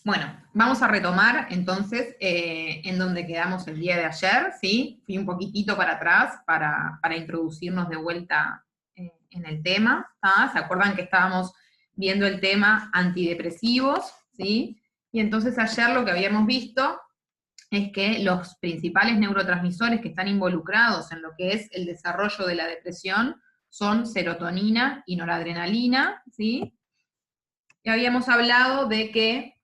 Bueno, vamos a retomar entonces en donde quedamos el día de ayer, ¿sí? Fui un poquitito para atrás para introducirnos de vuelta en el tema, ¿tá? ¿Se acuerdan que estábamos viendo el tema antidepresivos, ¿sí? Y entonces ayer lo que habíamos visto es que los principales neurotransmisores que están involucrados en lo que es el desarrollo de la depresión son serotonina y noradrenalina, ¿sí? Y habíamos hablado de que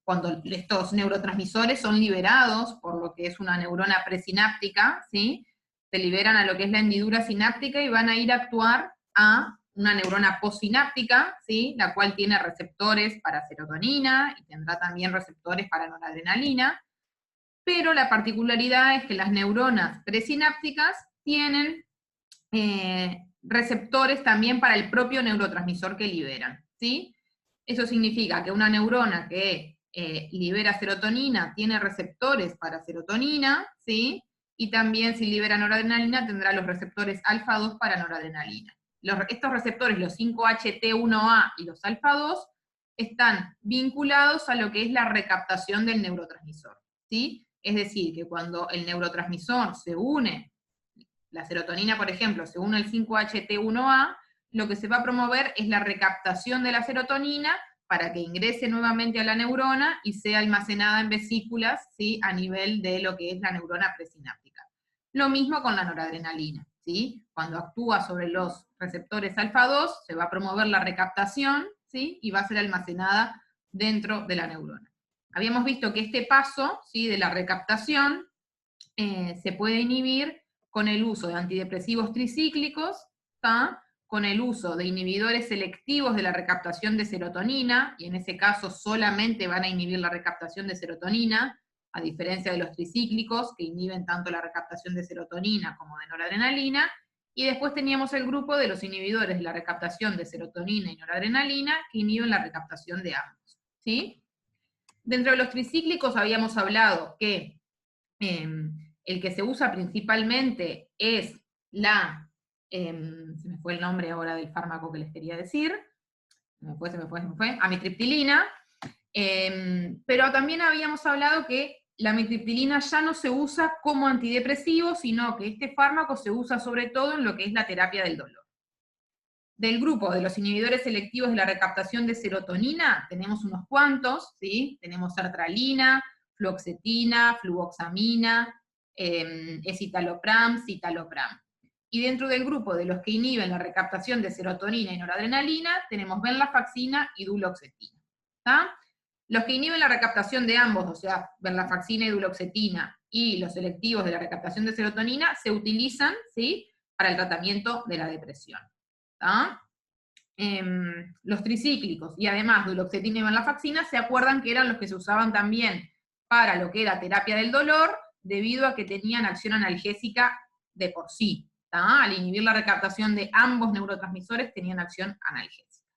cuando estos neurotransmisores son liberados por lo que es una neurona presináptica, ¿sí? Se liberan a lo que es la hendidura sináptica y van a ir a actuar a una neurona postsináptica, ¿sí? La cual tiene receptores para serotonina y tendrá también receptores para noradrenalina, pero la particularidad es que las neuronas presinápticas tienen receptores también para el propio neurotransmisor que liberan, ¿sí? Eso significa que una neurona que libera serotonina tiene receptores para serotonina, ¿sí? Y también si libera noradrenalina tendrá los receptores alfa 2 para noradrenalina. Estos receptores, los 5-HT1A y los alfa 2, están vinculados a lo que es la recaptación del neurotransmisor, ¿sí? Es decir, que cuando el neurotransmisor se une, la serotonina, por ejemplo, se une al 5-HT1A, lo que se va a promover es la recaptación de la serotonina para que ingrese nuevamente a la neurona y sea almacenada en vesículas, ¿sí? A nivel de lo que es la neurona presináptica. Lo mismo con la noradrenalina, ¿sí? Cuando actúa sobre los receptores alfa 2, se va a promover la recaptación, ¿sí? Y va a ser almacenada dentro de la neurona. Habíamos visto que este paso, ¿sí? De la recaptación se puede inhibir con el uso de antidepresivos tricíclicos, ¿tá? Con el uso de inhibidores selectivos de la recaptación de serotonina, y en ese caso solamente van a inhibir la recaptación de serotonina, a diferencia de los tricíclicos, que inhiben tanto la recaptación de serotonina como de noradrenalina, y después teníamos el grupo de los inhibidores de la recaptación de serotonina y noradrenalina, que inhiben la recaptación de ambos, ¿sí? Dentro de los tricíclicos habíamos hablado que el que se usa principalmente es se me fue el nombre ahora del fármaco que les quería decir, se me fue, amitriptilina, pero también habíamos hablado que la amitriptilina ya no se usa como antidepresivo, sino que este fármaco se usa sobre todo en lo que es la terapia del dolor. Del grupo de los inhibidores selectivos de la recaptación de serotonina, tenemos unos cuantos, ¿sí? Tenemos sertralina, fluoxetina, fluvoxamina, escitalopram, citalopram. Y dentro del grupo de los que inhiben la recaptación de serotonina y noradrenalina, tenemos venlafaxina y duloxetina. ¿Tá? Los que inhiben la recaptación de ambos, o sea, venlafaxina y duloxetina, y los selectivos de la recaptación de serotonina, se utilizan, ¿sí? Para el tratamiento de la depresión. Los tricíclicos y además duloxetina y venlafaxina se acuerdan que eran los que se usaban también para lo que era terapia del dolor, debido a que tenían acción analgésica de por sí. ¿Tá? Al inhibir la recaptación de ambos neurotransmisores tenían acción analgésica.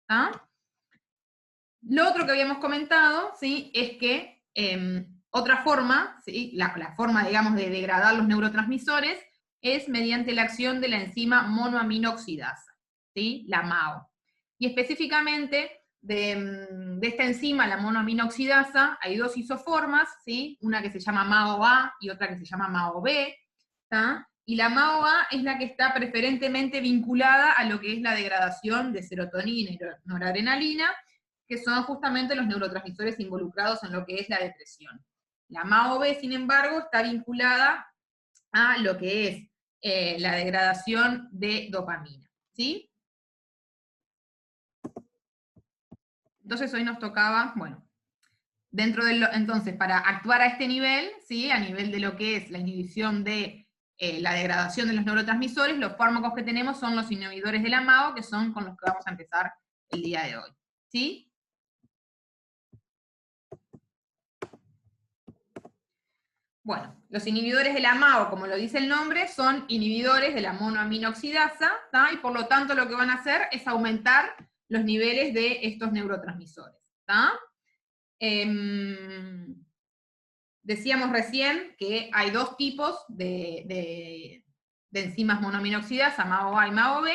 ¿Tá? Lo otro que habíamos comentado, ¿sí? Es que otra forma, ¿sí? La forma, digamos, de degradar los neurotransmisores es mediante la acción de la enzima monoaminoxidasa, ¿sí? La MAO. Y específicamente de esta enzima, la monoaminoxidasa, hay dos isoformas, ¿sí? Una que se llama MAO-A y otra que se llama MAO-B, ¿tá? Y la MAO-A es la que está preferentemente vinculada a lo que es la degradación de serotonina y noradrenalina, que son justamente los neurotransmisores involucrados en lo que es la depresión. La MAO-B, sin embargo, está vinculada a lo que es la degradación de dopamina, ¿sí? Entonces hoy nos tocaba, bueno, entonces, para actuar a este nivel, ¿sí? A nivel de lo que es la inhibición de la degradación de los neurotransmisores, los fármacos que tenemos son los inhibidores de la MAO, que son con los que vamos a empezar el día de hoy, ¿sí? Bueno, los inhibidores de la MAO, como lo dice el nombre, son inhibidores de la monoaminoxidasa, ¿tá? Y por lo tanto lo que van a hacer es aumentar los niveles de estos neurotransmisores, ¿tá? Decíamos recién que hay dos tipos de enzimas monoaminoxidasa, MAO-A y MAO-B,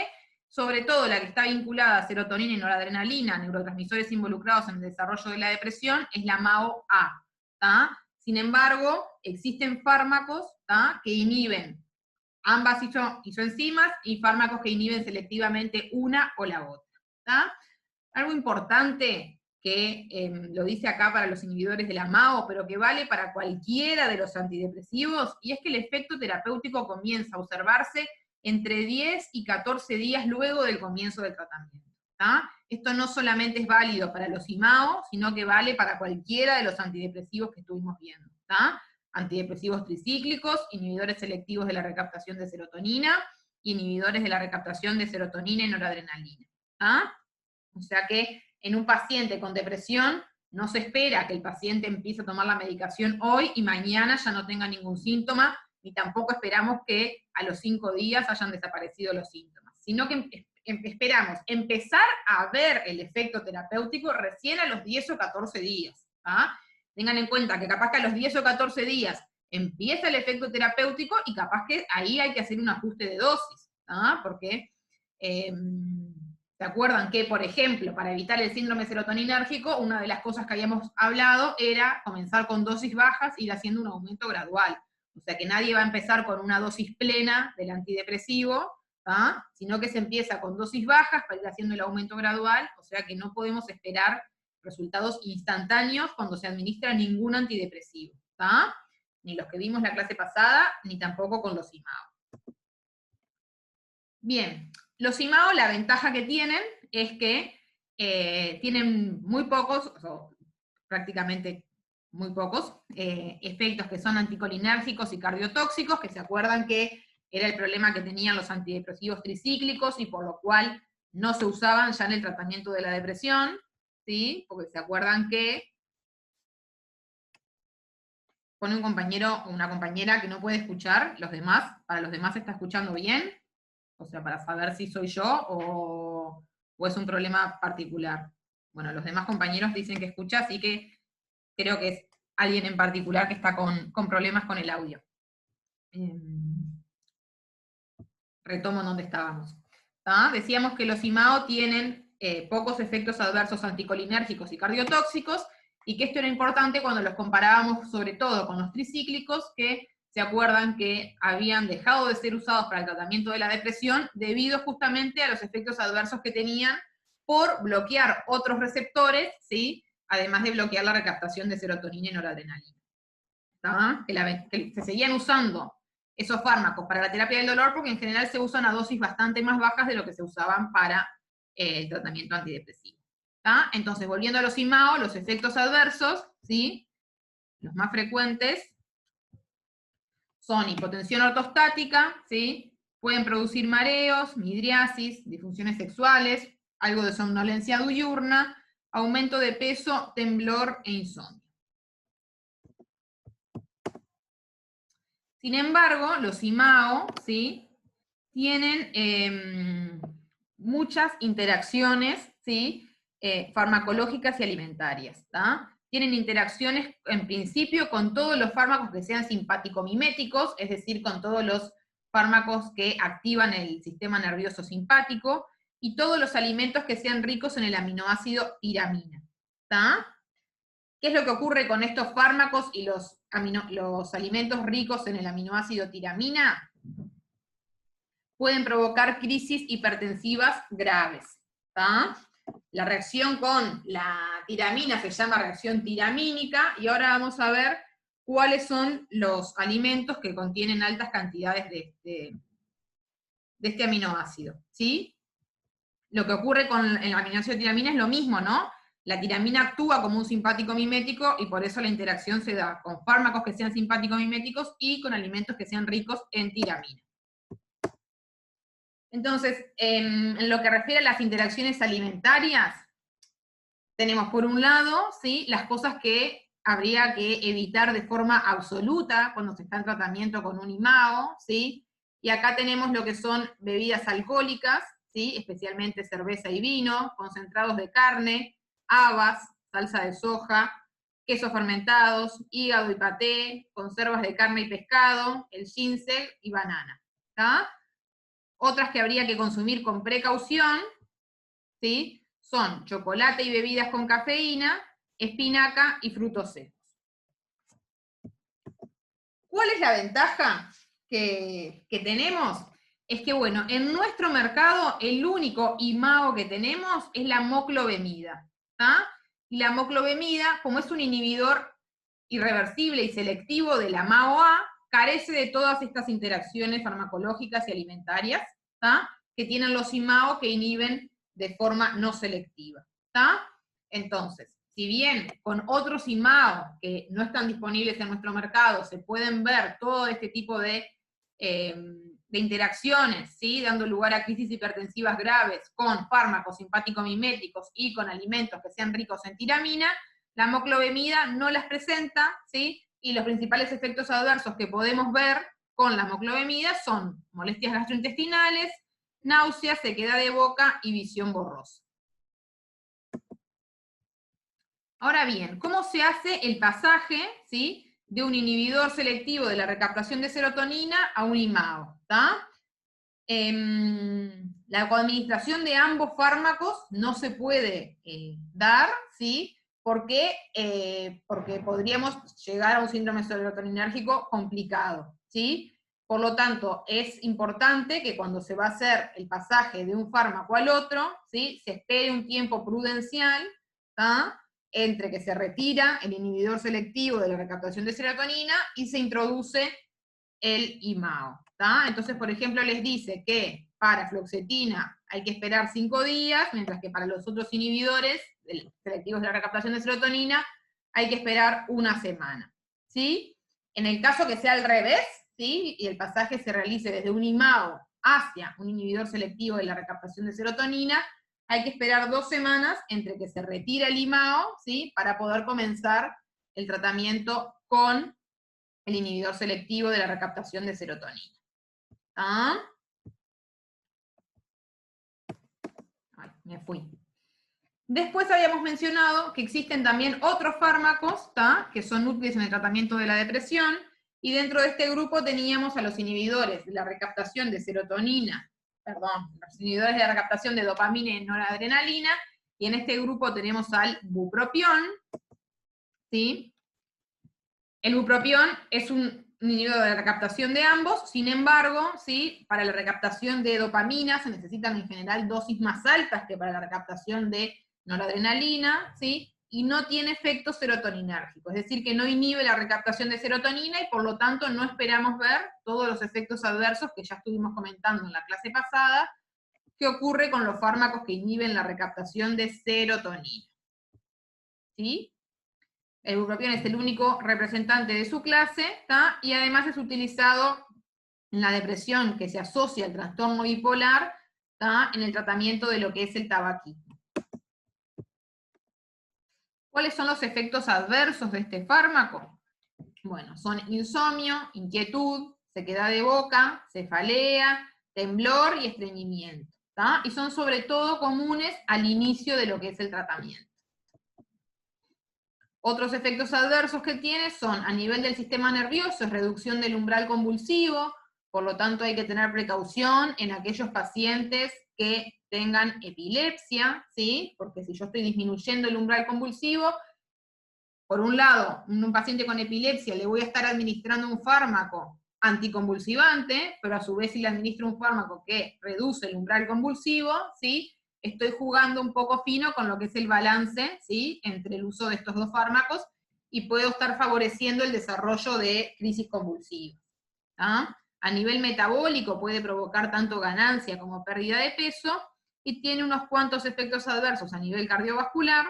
sobre todo la que está vinculada a serotonina y noradrenalina, neurotransmisores involucrados en el desarrollo de la depresión, es la MAO-A. Sin embargo, existen fármacos que inhiben ambas isoenzimas y fármacos que inhiben selectivamente una o la otra. Algo importante que lo dice acá para los inhibidores de la MAO, pero que vale para cualquiera de los antidepresivos, y es que el efecto terapéutico comienza a observarse entre 10 y 14 días luego del comienzo del tratamiento. Esto no solamente es válido para los IMAO, sino que vale para cualquiera de los antidepresivos que estuvimos viendo. Antidepresivos tricíclicos, inhibidores selectivos de la recaptación de serotonina, inhibidores de la recaptación de serotonina y noradrenalina. O sea que en un paciente con depresión no se espera que el paciente empiece a tomar la medicación hoy y mañana ya no tenga ningún síntoma, ni tampoco esperamos que a los 5 días hayan desaparecido los síntomas, sino que esperamos empezar a ver el efecto terapéutico recién a los 10 o 14 días. Tengan en cuenta que capaz que a los 10 o 14 días empieza el efecto terapéutico y capaz que ahí hay que hacer un ajuste de dosis, porque ¿se acuerdan que, por ejemplo, para evitar el síndrome serotoninérgico, una de las cosas que habíamos hablado era comenzar con dosis bajas e ir haciendo un aumento gradual? O sea que nadie va a empezar con una dosis plena del antidepresivo, sino que se empieza con dosis bajas para ir haciendo el aumento gradual, o sea que no podemos esperar resultados instantáneos cuando se administra ningún antidepresivo, ni los que vimos la clase pasada, ni tampoco con los IMAO. Bien, los IMAO, la ventaja que tienen es que tienen muy pocos, o prácticamente muy pocos, efectos que son anticolinérgicos y cardiotóxicos, que se acuerdan que era el problema que tenían los antidepresivos tricíclicos y por lo cual no se usaban ya en el tratamiento de la depresión, ¿sí? Porque se acuerdan que pone un compañero o una compañera que no puede escuchar, para los demás está escuchando bien, o sea, para saber si soy yo o es un problema particular. Bueno, los demás compañeros dicen que escucha, así que creo que es alguien en particular que está con problemas con el audio. Retomo donde estábamos. Decíamos que los IMAO tienen pocos efectos adversos anticolinérgicos y cardiotóxicos, y que esto era importante cuando los comparábamos sobre todo con los tricíclicos, que se acuerdan que habían dejado de ser usados para el tratamiento de la depresión debido justamente a los efectos adversos que tenían por bloquear otros receptores, ¿sí? Además de bloquear la recaptación de serotonina y noradrenalina. Que se seguían usando esos fármacos para la terapia del dolor porque en general se usan a dosis bastante más bajas de lo que se usaban para el tratamiento antidepresivo. Entonces, volviendo a los IMAO, los efectos adversos, ¿sí? Los más frecuentes son hipotensión ortostática, ¿sí? Pueden producir mareos, midriasis, disfunciones sexuales, algo de somnolencia diurna, aumento de peso, temblor e insomnio. Sin embargo, los IMAO, ¿sí? Tienen muchas interacciones, ¿sí? Farmacológicas y alimentarias. Tienen interacciones, en principio, con todos los fármacos que sean simpático-miméticos, es decir, con todos los fármacos que activan el sistema nervioso simpático, y todos los alimentos que sean ricos en el aminoácido tiramina. ¿Qué es lo que ocurre con estos fármacos y los alimentos ricos en el aminoácido tiramina? Pueden provocar crisis hipertensivas graves. La reacción con la tiramina se llama reacción tiramínica, y ahora vamos a ver cuáles son los alimentos que contienen altas cantidades de este aminoácido, ¿sí? Lo que ocurre con el aminoácido tiramina es lo mismo, ¿no? La tiramina actúa como un simpático mimético y por eso la interacción se da con fármacos que sean simpático miméticos y con alimentos que sean ricos en tiramina. Entonces, en lo que refiere a las interacciones alimentarias, tenemos por un lado, ¿sí? Las cosas que habría que evitar de forma absoluta cuando se está en tratamiento con un IMAO, ¿sí? Y acá tenemos lo que son bebidas alcohólicas, ¿sí? Especialmente cerveza y vino, concentrados de carne, habas, salsa de soja, quesos fermentados, hígado y paté, conservas de carne y pescado, el ginseng y banana. Otras que habría que consumir con precaución, ¿sí? Son chocolate y bebidas con cafeína, espinaca y frutos secos. ¿Cuál es la ventaja que tenemos? Es que, bueno, en nuestro mercado el único IMAO que tenemos es la moclobemida, ¿tá? Y la moclobemida, como es un inhibidor irreversible y selectivo de la MAO-A, carece de todas estas interacciones farmacológicas y alimentarias, ¿tá? Que tienen los IMAO que inhiben de forma no selectiva, ¿tá? Entonces, si bien con otros IMAO que no están disponibles en nuestro mercado se pueden ver todo este tipo de interacciones, ¿sí? Dando lugar a crisis hipertensivas graves con fármacos simpático-miméticos y con alimentos que sean ricos en tiramina, la moclobemida no las presenta, ¿sí? Y los principales efectos adversos que podemos ver con la moclobemida son molestias gastrointestinales, náuseas, sequedad de boca y visión borrosa. Ahora bien, ¿cómo se hace el pasaje, ¿sí? De un inhibidor selectivo de la recaptación de serotonina a un IMAO? ¿Tá? La coadministración de ambos fármacos no se puede dar, ¿sí? Porque podríamos llegar a un síndrome serotoninérgico complicado, ¿sí? Por lo tanto, es importante que cuando se va a hacer el pasaje de un fármaco al otro, ¿sí? Se espere un tiempo prudencial, ¿tá? Entre que se retira el inhibidor selectivo de la recaptación de serotonina y se introduce el IMAO. ¿tá? Entonces, por ejemplo, les dice que para fluoxetina hay que esperar 5 días, mientras que para los otros inhibidores selectivos de la recaptación de serotonina hay que esperar 1 semana. ¿Sí? En el caso que sea al revés, ¿sí? Y el pasaje se realice desde un IMAO hacia un inhibidor selectivo de la recaptación de serotonina, hay que esperar 2 semanas entre que se retira el IMAO, ¿sí? Para poder comenzar el tratamiento con el inhibidor selectivo de la recaptación de serotonina. ¿Ah? Ay, me fui. Después habíamos mencionado que existen también otros fármacos, ¿tá? Que son útiles en el tratamiento de la depresión, y dentro de este grupo teníamos a los inhibidores de la recaptación de serotonina, los inhibidores de la recaptación de dopamina y noradrenalina, y en este grupo tenemos al bupropión, ¿sí? El bupropión es un inhibidor de la recaptación de ambos, sin embargo, ¿sí? Para la recaptación de dopamina se necesitan en general dosis más altas que para la recaptación de noradrenalina, ¿sí? Y no tiene efecto serotoninérgico, es decir, que no inhibe la recaptación de serotonina y por lo tanto no esperamos ver todos los efectos adversos que ya estuvimos comentando en la clase pasada, que ocurre con los fármacos que inhiben la recaptación de serotonina. ¿Sí? El bupropión es el único representante de su clase, ¿tá? Y además es utilizado en la depresión que se asocia al trastorno bipolar, ¿tá? En el tratamiento de lo que es el tabaquismo. ¿Cuáles son los efectos adversos de este fármaco? Bueno, son insomnio, inquietud, sequedad de boca, cefalea, temblor y estreñimiento, ¿tá? Y son sobre todo comunes al inicio de lo que es el tratamiento. Otros efectos adversos que tiene son a nivel del sistema nervioso, es reducción del umbral convulsivo, por lo tanto hay que tener precaución en aquellos pacientes que tengan epilepsia, ¿sí? Porque si yo estoy disminuyendo el umbral convulsivo, por un lado, un paciente con epilepsia le voy a estar administrando un fármaco anticonvulsivante, pero a su vez si le administro un fármaco que reduce el umbral convulsivo, ¿sí? Estoy jugando un poco fino con lo que es el balance, ¿sí? Entre el uso de estos dos fármacos, y puedo estar favoreciendo el desarrollo de crisis convulsivas. ¿Ah? A nivel metabólico puede provocar tanto ganancia como pérdida de peso, y tiene unos cuantos efectos adversos a nivel cardiovascular,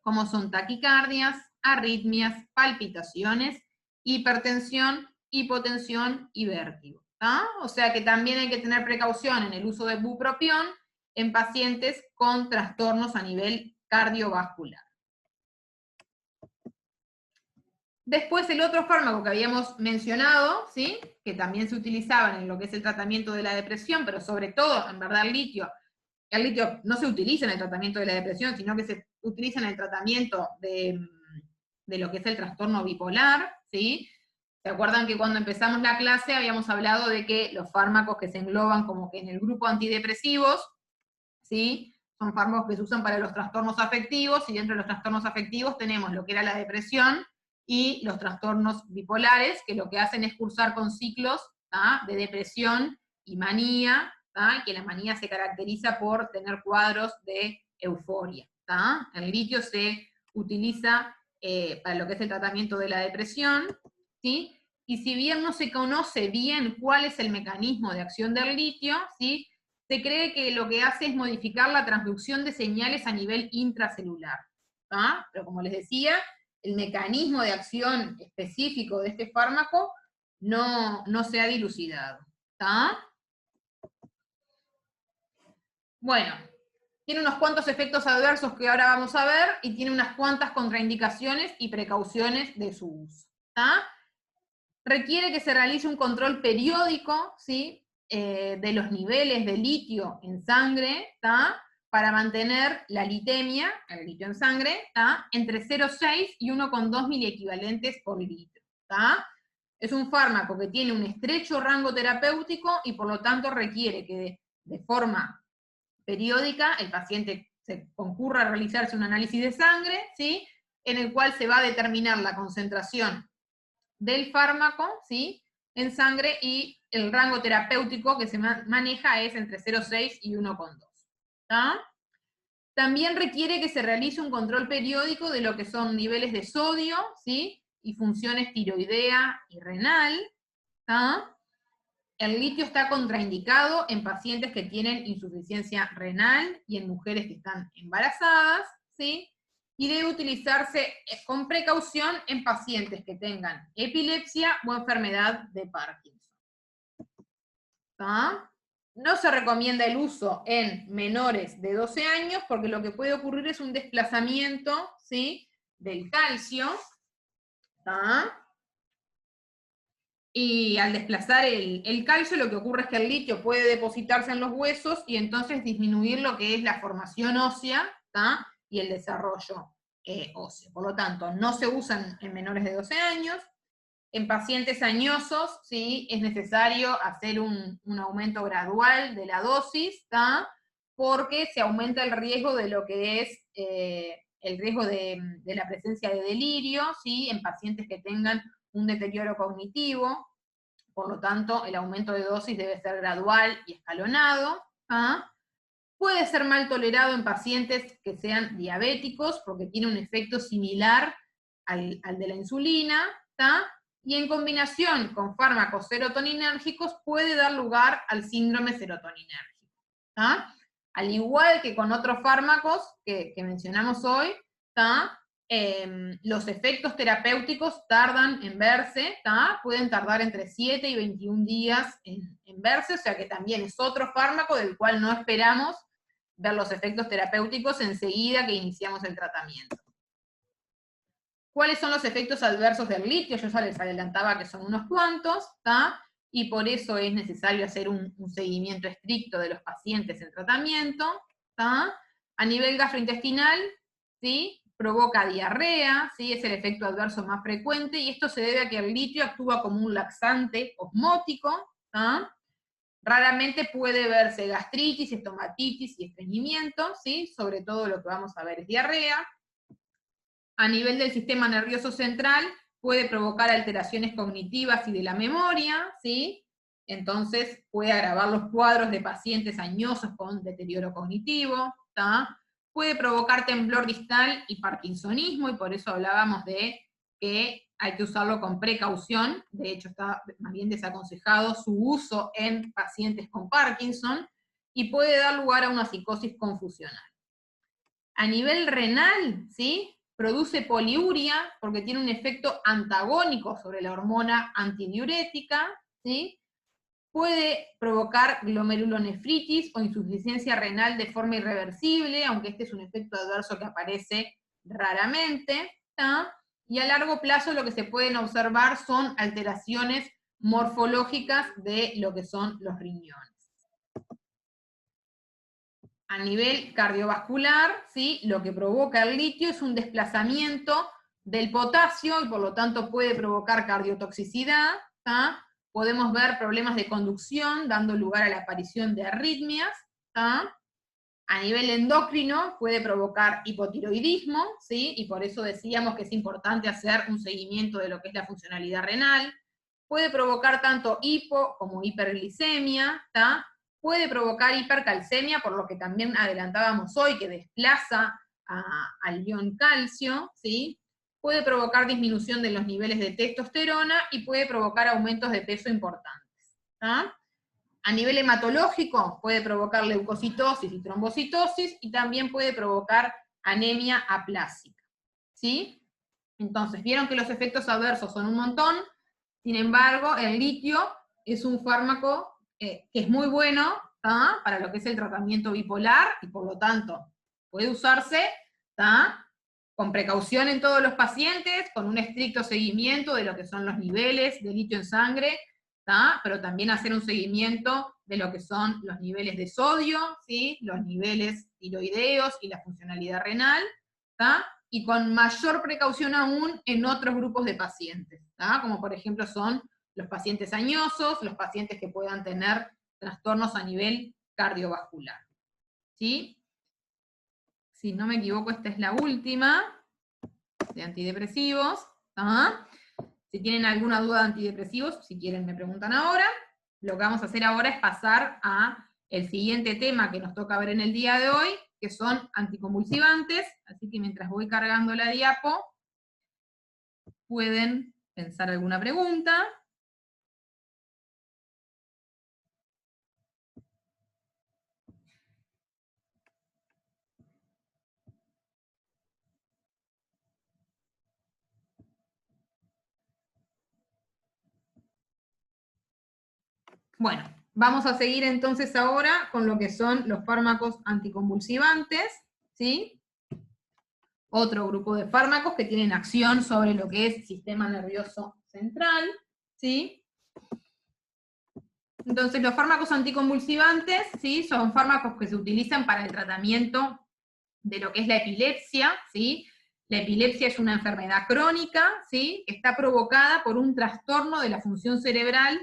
como son taquicardias, arritmias, palpitaciones, hipertensión, hipotensión y vértigo. O sea que también hay que tener precaución en el uso de bupropión en pacientes con trastornos a nivel cardiovascular. Después el otro fármaco que habíamos mencionado, ¿sí? Que también se utilizaban en lo que es el tratamiento de la depresión, pero sobre todo, en verdad, el litio no se utiliza en el tratamiento de la depresión, sino que se utiliza en el tratamiento de lo que es el trastorno bipolar, ¿sí? ¿Se acuerdan que cuando empezamos la clase habíamos hablado de que los fármacos que se engloban como que en el grupo antidepresivos, ¿sí? Son fármacos que se usan para los trastornos afectivos, y dentro de los trastornos afectivos tenemos lo que era la depresión y los trastornos bipolares, que lo que hacen es cursar con ciclos, ¿tá?, de depresión y manía, ¿tá?, y que la manía se caracteriza por tener cuadros de euforia, ¿tá? El litio se utiliza para lo que es el tratamiento de la depresión, ¿sí? Y si bien no se conoce bien cuál es el mecanismo de acción del litio, ¿sí?, se cree que lo que hace es modificar la transducción de señales a nivel intracelular, ¿tá? Pero como les decía, el mecanismo de acción específico de este fármaco no se ha dilucidado, ¿tá? Bueno, tiene unos cuantos efectos adversos que ahora vamos a ver, y tiene unas cuantas contraindicaciones y precauciones de su uso, ¿tá? Requiere que se realice un control periódico, ¿sí?, de los niveles de litio en sangre, ¿tá?, para mantener la litemia, el litio en sangre, ¿tá?, entre 0,6 y 1,2 miliequivalentes por litro, ¿tá? Es un fármaco que tiene un estrecho rango terapéutico y por lo tanto requiere que de forma periódica el paciente se concurra a realizarse un análisis de sangre, ¿sí?, en el cual se va a determinar la concentración del fármaco, ¿sí?, en sangre, y el rango terapéutico que se maneja es entre 0,6 y 1,2. ¿Tá? También requiere que se realice un control periódico de lo que son niveles de sodio, ¿sí?, y funciones tiroidea y renal. ¿Tá? El litio está contraindicado en pacientes que tienen insuficiencia renal y en mujeres que están embarazadas, ¿sí? Y debe utilizarse con precaución en pacientes que tengan epilepsia o enfermedad de Parkinson. ¿Tá? No se recomienda el uso en menores de 12 años porque lo que puede ocurrir es un desplazamiento, ¿sí?, del calcio, ¿tá?, y al desplazar el calcio lo que ocurre es que el litio puede depositarse en los huesos y entonces disminuir lo que es la formación ósea, ¿tá?, y el desarrollo óseo. Por lo tanto, no se usan en menores de 12 años. En pacientes añosos, ¿sí?, es necesario hacer un aumento gradual de la dosis, ¿tá?, porque se aumenta el riesgo de lo que es el riesgo de la presencia de delirio, ¿sí?, en pacientes que tengan un deterioro cognitivo. Por lo tanto, el aumento de dosis debe ser gradual y escalonado. ¿Ah? Puede ser mal tolerado en pacientes que sean diabéticos, porque tiene un efecto similar al de la insulina, ¿tá?, y en combinación con fármacos serotoninérgicos puede dar lugar al síndrome serotoninérgico, ¿tá? Al igual que con otros fármacos que mencionamos hoy, ¿tá?, los efectos terapéuticos tardan en verse, ¿tá?, pueden tardar entre 7 y 21 días en verse, o sea que también es otro fármaco del cual no esperamos ver los efectos terapéuticos enseguida que iniciamos el tratamiento. ¿Cuáles son los efectos adversos del litio? Yo ya les adelantaba que son unos cuantos, ¿tá?, y por eso es necesario hacer un seguimiento estricto de los pacientes en tratamiento, ¿tá? A nivel gastrointestinal, ¿sí?, provoca diarrea, ¿sí?, es el efecto adverso más frecuente, y esto se debe a que el litio actúa como un laxante osmótico, ¿tá? Raramente puede verse gastritis, estomatitis y estreñimiento, ¿sí?, sobre todo lo que vamos a ver es diarrea. A nivel del sistema nervioso central, puede provocar alteraciones cognitivas y de la memoria, ¿sí? Entonces puede agravar los cuadros de pacientes añosos con deterioro cognitivo, ¿tá? Puede provocar temblor distal y parkinsonismo, y por eso hablábamos de que hay que usarlo con precaución. De hecho, está más bien desaconsejado su uso en pacientes con Parkinson, y puede dar lugar a una psicosis confusional. A nivel renal, ¿sí?, produce poliuria porque tiene un efecto antagónico sobre la hormona antidiurética, ¿sí? Puede provocar glomerulonefritis o insuficiencia renal de forma irreversible, aunque este es un efecto adverso que aparece raramente, ¿tá? Y a largo plazo lo que se pueden observar son alteraciones morfológicas de lo que son los riñones. A nivel cardiovascular, ¿sí?, lo que provoca el litio es un desplazamiento del potasio, y por lo tanto puede provocar cardiotoxicidad, ¿tá? Podemos ver problemas de conducción, dando lugar a la aparición de arritmias, ¿tá? A nivel endocrino puede provocar hipotiroidismo, ¿sí? Y por eso decíamos que es importante hacer un seguimiento de lo que es la funcionalidad renal. Puede provocar tanto hipo como hiperglicemia, ¿tá? Puede provocar hipercalcemia, por lo que también adelantábamos hoy, que desplaza al ion calcio, ¿sí? Puede provocar disminución de los niveles de testosterona y puede provocar aumentos de peso importantes, ¿tá? A nivel hematológico puede provocar leucocitosis y trombocitosis, y también puede provocar anemia aplásica, ¿sí? Entonces, vieron que los efectos adversos son un montón. Sin embargo, el litio es un fármaco que es muy bueno, ¿tá? Para lo que es el tratamiento bipolar, y por lo tanto puede usarse, ¿tá? Con precaución en todos los pacientes, con un estricto seguimiento de lo que son los niveles de litio en sangre, ¿tá? Pero también hacer un seguimiento de lo que son los niveles de sodio, ¿sí? Los niveles tiroideos y la funcionalidad renal, ¿tá? Y con mayor precaución aún en otros grupos de pacientes, ¿tá? Como por ejemplo son los pacientes añosos, los pacientes que puedan tener trastornos a nivel cardiovascular, ¿sí? Si no me equivoco, esta es la última de antidepresivos, ¿tá? Si tienen alguna duda de antidepresivos, si quieren me preguntan ahora. Lo que vamos a hacer ahora es pasar a el siguiente tema que nos toca ver en el día de hoy, que son anticonvulsivantes, así que mientras voy cargando la diapo, pueden pensar alguna pregunta. Bueno, vamos a seguir entonces ahora con lo que son los fármacos anticonvulsivantes, ¿sí? Otro grupo de fármacos que tienen acción sobre lo que es sistema nervioso central, ¿sí? Entonces, los fármacos anticonvulsivantes, ¿sí? Son fármacos que se utilizan para el tratamiento de lo que es la epilepsia, ¿sí? La epilepsia es una enfermedad crónica, ¿sí? Que está provocada por un trastorno de la función cerebral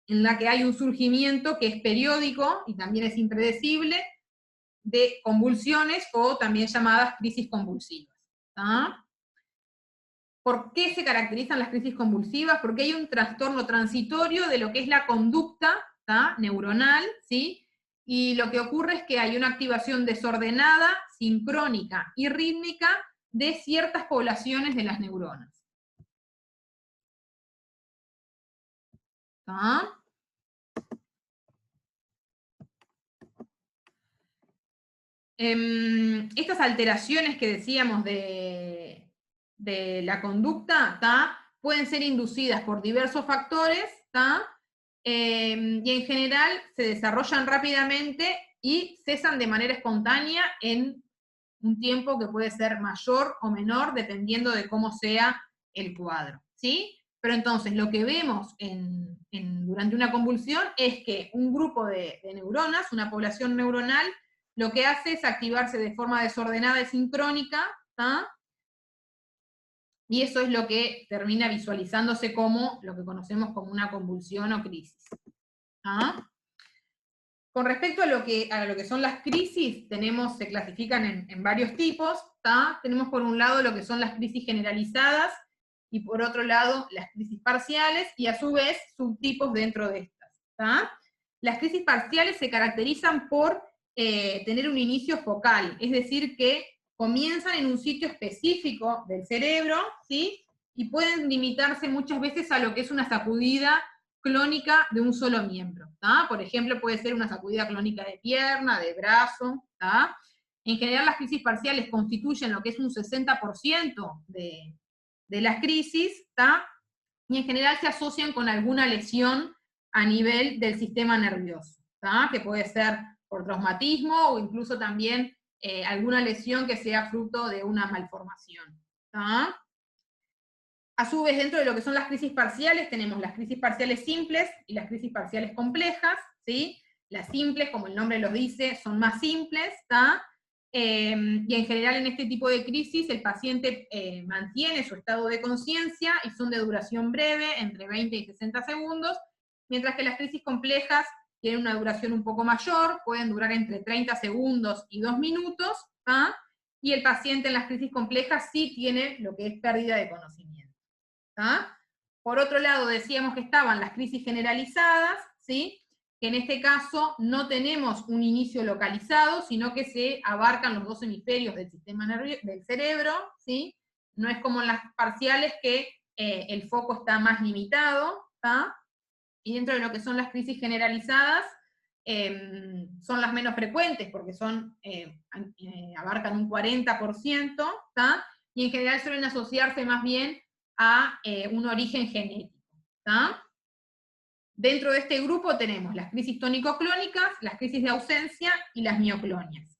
en la que hay un surgimiento que es periódico y también es impredecible de convulsiones o también llamadas crisis convulsivas, ¿tá? ¿Por qué se caracterizan las crisis convulsivas? Porque hay un trastorno transitorio de lo que es la conducta, ¿tá? Neuronal, ¿sí? Y lo que ocurre es que hay una activación desordenada, sincrónica y rítmica de ciertas poblaciones de las neuronas, ¿tá? Estas alteraciones que decíamos de la conducta, ¿tá? Pueden ser inducidas por diversos factores, ¿tá? Y en general se desarrollan rápidamente y cesan de manera espontánea en un tiempo que puede ser mayor o menor dependiendo de cómo sea el cuadro, ¿sí? Pero entonces lo que vemos durante una convulsión es que un grupo de neuronas, una población neuronal, lo que hace es activarse de forma desordenada y sincrónica, ¿tá? Y eso es lo que termina visualizándose como lo que conocemos como una convulsión o crisis, ¿tá? Con respecto a lo que son las crisis, se clasifican en varios tipos, ¿tá? Tenemos por un lado lo que son las crisis generalizadas, y por otro lado las crisis parciales, y a su vez subtipos dentro de estas, ¿tá? Las crisis parciales se caracterizan por tener un inicio focal, es decir, que comienzan en un sitio específico del cerebro, ¿sí? Y pueden limitarse muchas veces a lo que es una sacudida clónica de un solo miembro, ¿tá? Por ejemplo, puede ser una sacudida clónica de pierna, de brazo, ¿tá? En general las crisis parciales constituyen lo que es un 60% de las crisis, ¿tá? Y en general se asocian con alguna lesión a nivel del sistema nervioso, ¿tá? Que puede ser por traumatismo o incluso también alguna lesión que sea fruto de una malformación, ¿tá? A su vez, dentro de lo que son las crisis parciales, tenemos las crisis parciales simples y las crisis parciales complejas, ¿sí? Las simples, como el nombre los dice, son más simples, ¿tá? y en general en este tipo de crisis el paciente mantiene su estado de conciencia y son de duración breve, entre 20 y 60 segundos, mientras que las crisis complejas tienen una duración un poco mayor, pueden durar entre 30 segundos y 2 minutos, y el paciente en las crisis complejas sí tiene lo que es pérdida de conocimiento. Por otro lado, decíamos que estaban las crisis generalizadas, ¿sí? Que en este caso no tenemos un inicio localizado, sino que se abarcan los dos hemisferios del sistema nervioso, del cerebro, ¿sí? No es como en las parciales que el foco está más limitado, y dentro de lo que son las crisis generalizadas, son las menos frecuentes, porque son, abarcan un 40%, y en general suelen asociarse más bien a un origen genético. Dentro de este grupo tenemos las crisis tónico-clónicas, las crisis de ausencia y las mioclonias.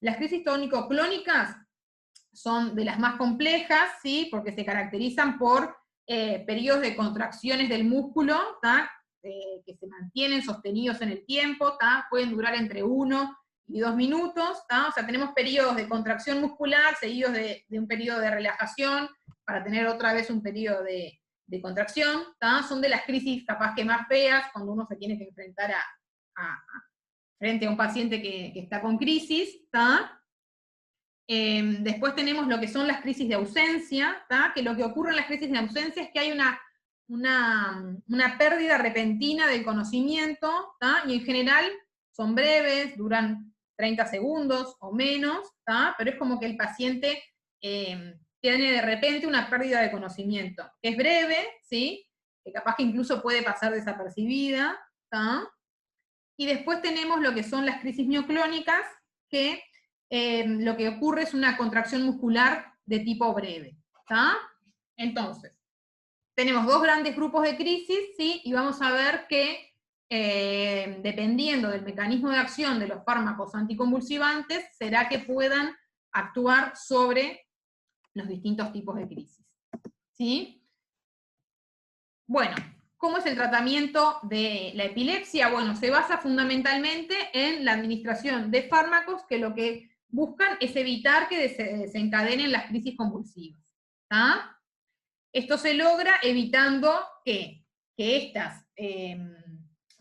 Las crisis tónico-clónicas son de las más complejas, ¿sí? Porque se caracterizan por periodos de contracciones del músculo, que se mantienen sostenidos en el tiempo, pueden durar entre 1 y 2 minutos, o sea, tenemos periodos de contracción muscular seguidos de un periodo de relajación, para tener otra vez un periodo de contracción, son de las crisis capaz que más feas, cuando uno se tiene que enfrentar frente a un paciente que está con crisis. Después tenemos lo que son las crisis de ausencia, que lo que ocurre en las crisis de ausencia es que hay una pérdida repentina del conocimiento, y en general son breves, duran 30 segundos o menos, pero es como que el paciente tiene de repente una pérdida de conocimiento, que es breve, ¿sí? Que capaz que incluso puede pasar desapercibida, y después tenemos lo que son las crisis mioclónicas, que lo que ocurre es una contracción muscular de tipo breve. Entonces, tenemos dos grandes grupos de crisis, ¿sí? Y vamos a ver que dependiendo del mecanismo de acción de los fármacos anticonvulsivantes, será que puedan actuar sobre los distintos tipos de crisis. ¿Sí? Bueno, ¿cómo es el tratamiento de la epilepsia? Bueno, se basa fundamentalmente en la administración de fármacos que lo que buscan es evitar que se desencadenen las crisis convulsivas. Esto se logra evitando que esta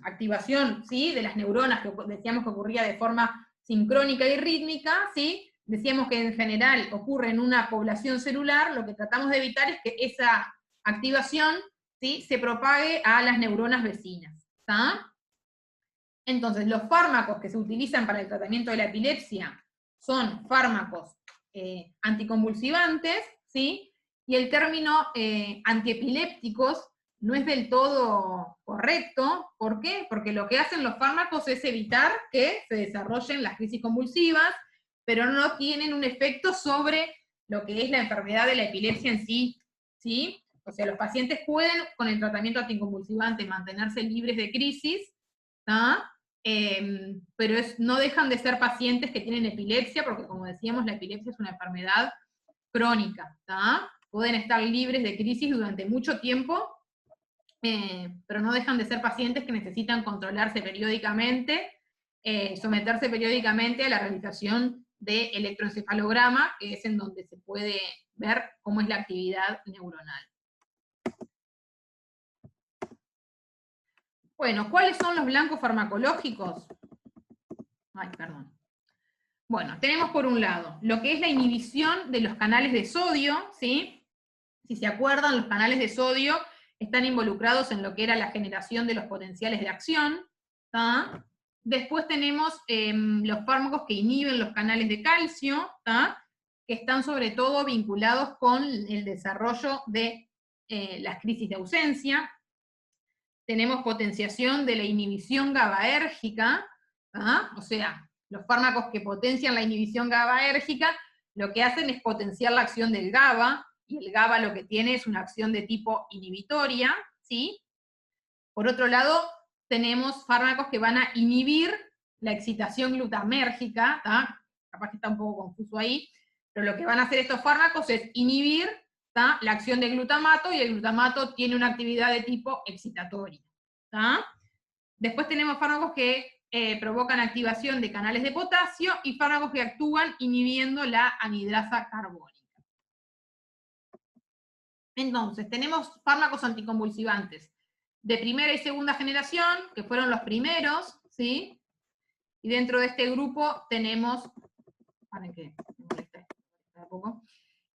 activación, ¿sí?, de las neuronas, que decíamos que ocurría de forma sincrónica y rítmica, ¿sí?, decíamos que en general ocurre en una población celular, lo que tratamos de evitar es que esa activación, ¿sí?, se propague a las neuronas vecinas. Entonces, los fármacos que se utilizan para el tratamiento de la epilepsia son fármacos anticonvulsivantes, ¿sí?, y el término antiepilépticos no es del todo correcto. ¿Por qué? Porque lo que hacen los fármacos es evitar que se desarrollen las crisis convulsivas, pero no tienen un efecto sobre lo que es la enfermedad de la epilepsia en sí, ¿sí? O sea, los pacientes pueden, con el tratamiento anticonvulsivante, mantenerse libres de crisis, pero no dejan de ser pacientes que tienen epilepsia, porque como decíamos, la epilepsia es una enfermedad crónica, pueden estar libres de crisis durante mucho tiempo, pero no dejan de ser pacientes que necesitan controlarse periódicamente, someterse periódicamente a la realización de electroencefalograma, que es en donde se puede ver cómo es la actividad neuronal. Bueno, ¿cuáles son los blancos farmacológicos? Ay, perdón. Bueno, tenemos por un lado lo que es la inhibición de los canales de sodio, ¿sí? Si se acuerdan, los canales de sodio están involucrados en lo que era la generación de los potenciales de acción. Después tenemos los fármacos que inhiben los canales de calcio, que están sobre todo vinculados con el desarrollo de las crisis de ausencia. Tenemos potenciación de la inhibición GABAérgica, o sea, los fármacos que potencian la inhibición GABAérgica lo que hacen es potenciar la acción del GABA, y el GABA lo que tiene es una acción de tipo inhibitoria, ¿sí? Por otro lado, tenemos fármacos que van a inhibir la excitación glutamérgica, capaz que está un poco confuso ahí, pero lo que van a hacer estos fármacos es inhibir la acción del glutamato, y el glutamato tiene una actividad de tipo excitatoria. Después tenemos fármacos que provocan activación de canales de potasio, y fármacos que actúan inhibiendo la anidrasa carbónica. Entonces, tenemos fármacos anticonvulsivantes de primera y segunda generación, que fueron los primeros, ¿sí? Y dentro de este grupo tenemos, ¿para qué? Me molesta un poco.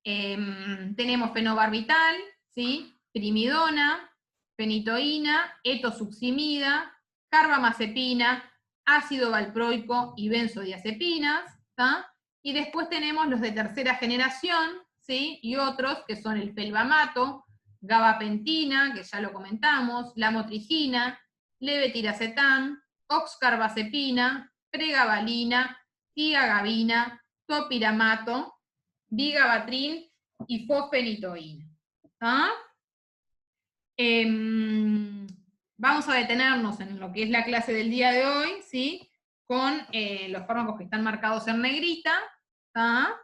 Tenemos fenobarbital, ¿sí? Primidona, fenitoína, etosuximida, carbamazepina, ácido valproico y benzodiazepinas, ¿tá? Y después tenemos los de tercera generación, ¿sí? Y otros que son el felbamato, gabapentina, que ya lo comentamos, lamotrigina, levetiracetam, oxcarbazepina, pregabalina, tiagabina, topiramato, vigabatrin y fosfenitoína. ¿Ah? Vamos a detenernos en lo que es la clase del día de hoy, ¿sí? Con los fármacos que están marcados en negrita. ¿Ah?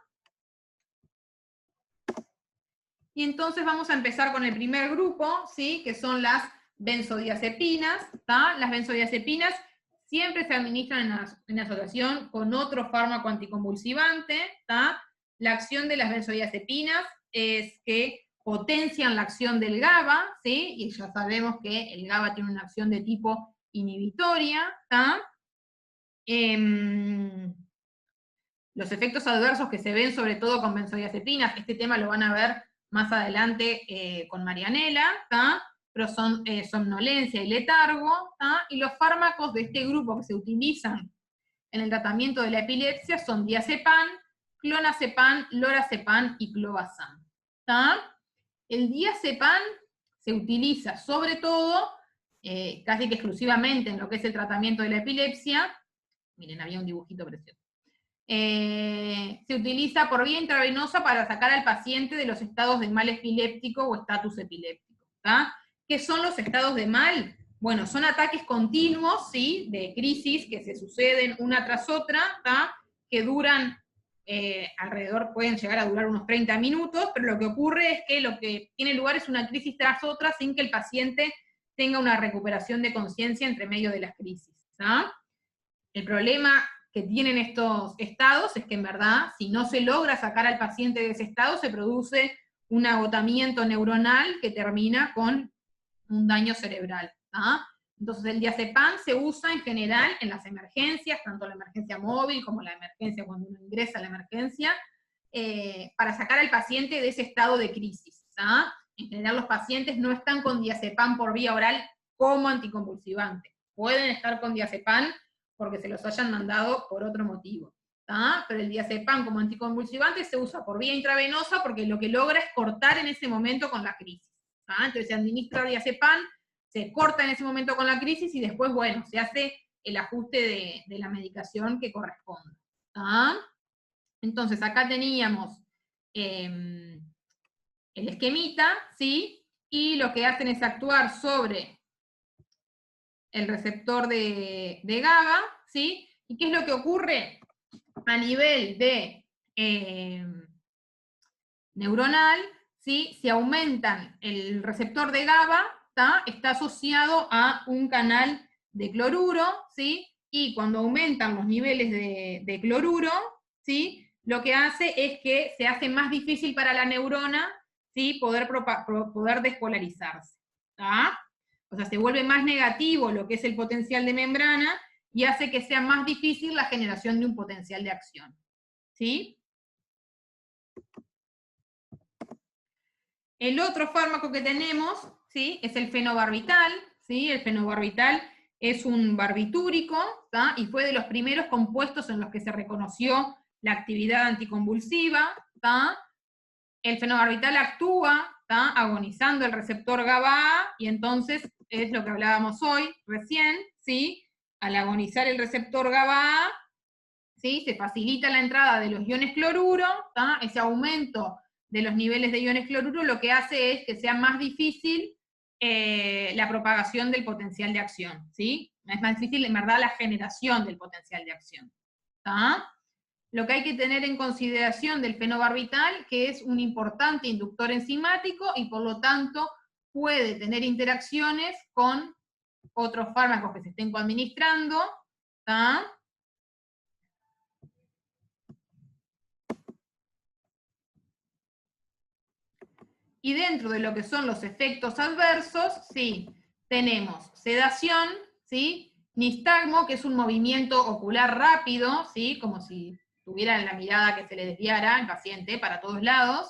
Y entonces vamos a empezar con el primer grupo, ¿sí? Que son las benzodiazepinas. ¿Tá? Las benzodiazepinas siempre se administran en asociación con otro fármaco anticonvulsivante. ¿Tá? La acción de las benzodiazepinas es que potencian la acción del GABA, ¿sí? Y ya sabemos que el GABA tiene una acción de tipo inhibitoria. ¿Tá? Los efectos adversos que se ven sobre todo con benzodiazepinas, este tema lo van a ver más adelante con Marianela, ¿tá? Pero son somnolencia y letargo, ¿tá? Y los fármacos de este grupo que se utilizan en el tratamiento de la epilepsia son diazepam, clonazepam, lorazepam y clobazam, ¿tá? El diazepam se utiliza sobre todo, casi que exclusivamente en lo que es el tratamiento de la epilepsia. Miren, había un dibujito precioso. Se utiliza por vía intravenosa para sacar al paciente de los estados de mal epiléptico o estatus epiléptico. ¿Tá? ¿Qué son los estados de mal? Bueno, son ataques continuos, ¿sí? De crisis que se suceden una tras otra, ¿tá? Que duran alrededor, pueden llegar a durar unos 30 minutos, pero lo que ocurre es que lo que tiene lugar es una crisis tras otra sin que el paciente tenga una recuperación de conciencia entre medio de las crisis. ¿Tá? El problema que tienen estos estados es que en verdad, si no se logra sacar al paciente de ese estado, se produce un agotamiento neuronal que termina con un daño cerebral. ¿Ah? Entonces el diazepam se usa en general en las emergencias, tanto la emergencia móvil como la emergencia cuando uno ingresa a la emergencia, para sacar al paciente de ese estado de crisis. ¿Ah? En general los pacientes no están con diazepam por vía oral como anticonvulsivante. Pueden estar con diazepam porque se los hayan mandado por otro motivo. ¿Tá? Pero el diazepam como anticonvulsivante se usa por vía intravenosa porque lo que logra es cortar en ese momento con la crisis. ¿Tá? Entonces se administra diazepam, se corta en ese momento con la crisis y después, bueno, se hace el ajuste de la medicación que corresponda. ¿Tá? Entonces acá teníamos el esquemita, ¿sí? Y lo que hacen es actuar sobre el receptor de GABA, ¿sí? ¿Y qué es lo que ocurre a nivel de neuronal? ¿Sí? Si aumentan el receptor de GABA, ¿tá? Está asociado a un canal de cloruro, ¿sí? Y cuando aumentan los niveles de cloruro, ¿sí? Lo que hace es que se hace más difícil para la neurona, ¿sí? poder despolarizarse. ¿Tá? O sea, se vuelve más negativo lo que es el potencial de membrana y hace que sea más difícil la generación de un potencial de acción. ¿Sí? El otro fármaco que tenemos, ¿sí? Es el fenobarbital, ¿sí? El fenobarbital es un barbitúrico, ¿tá? Y fue de los primeros compuestos en los que se reconoció la actividad anticonvulsiva, ¿tá? El fenobarbital actúa, ¿tá? Agonizando el receptor GABA, y entonces es lo que hablábamos hoy, recién, ¿sí? Al agonizar el receptor GABA, ¿sí? Se facilita la entrada de los iones cloruro, ¿tá? Ese aumento de los niveles de iones cloruro lo que hace es que sea más difícil la propagación del potencial de acción, ¿sí? Es más difícil, en verdad, la generación del potencial de acción. ¿Tá? Lo que hay que tener en consideración del fenobarbital, que es un importante inductor enzimático y por lo tanto puede tener interacciones con otros fármacos que se estén coadministrando, ¿tá? Y dentro de lo que son los efectos adversos, sí, tenemos sedación, ¿sí? Nistagmo, que es un movimiento ocular rápido, ¿sí? Como si tuviera la mirada que se le desviara al paciente para todos lados,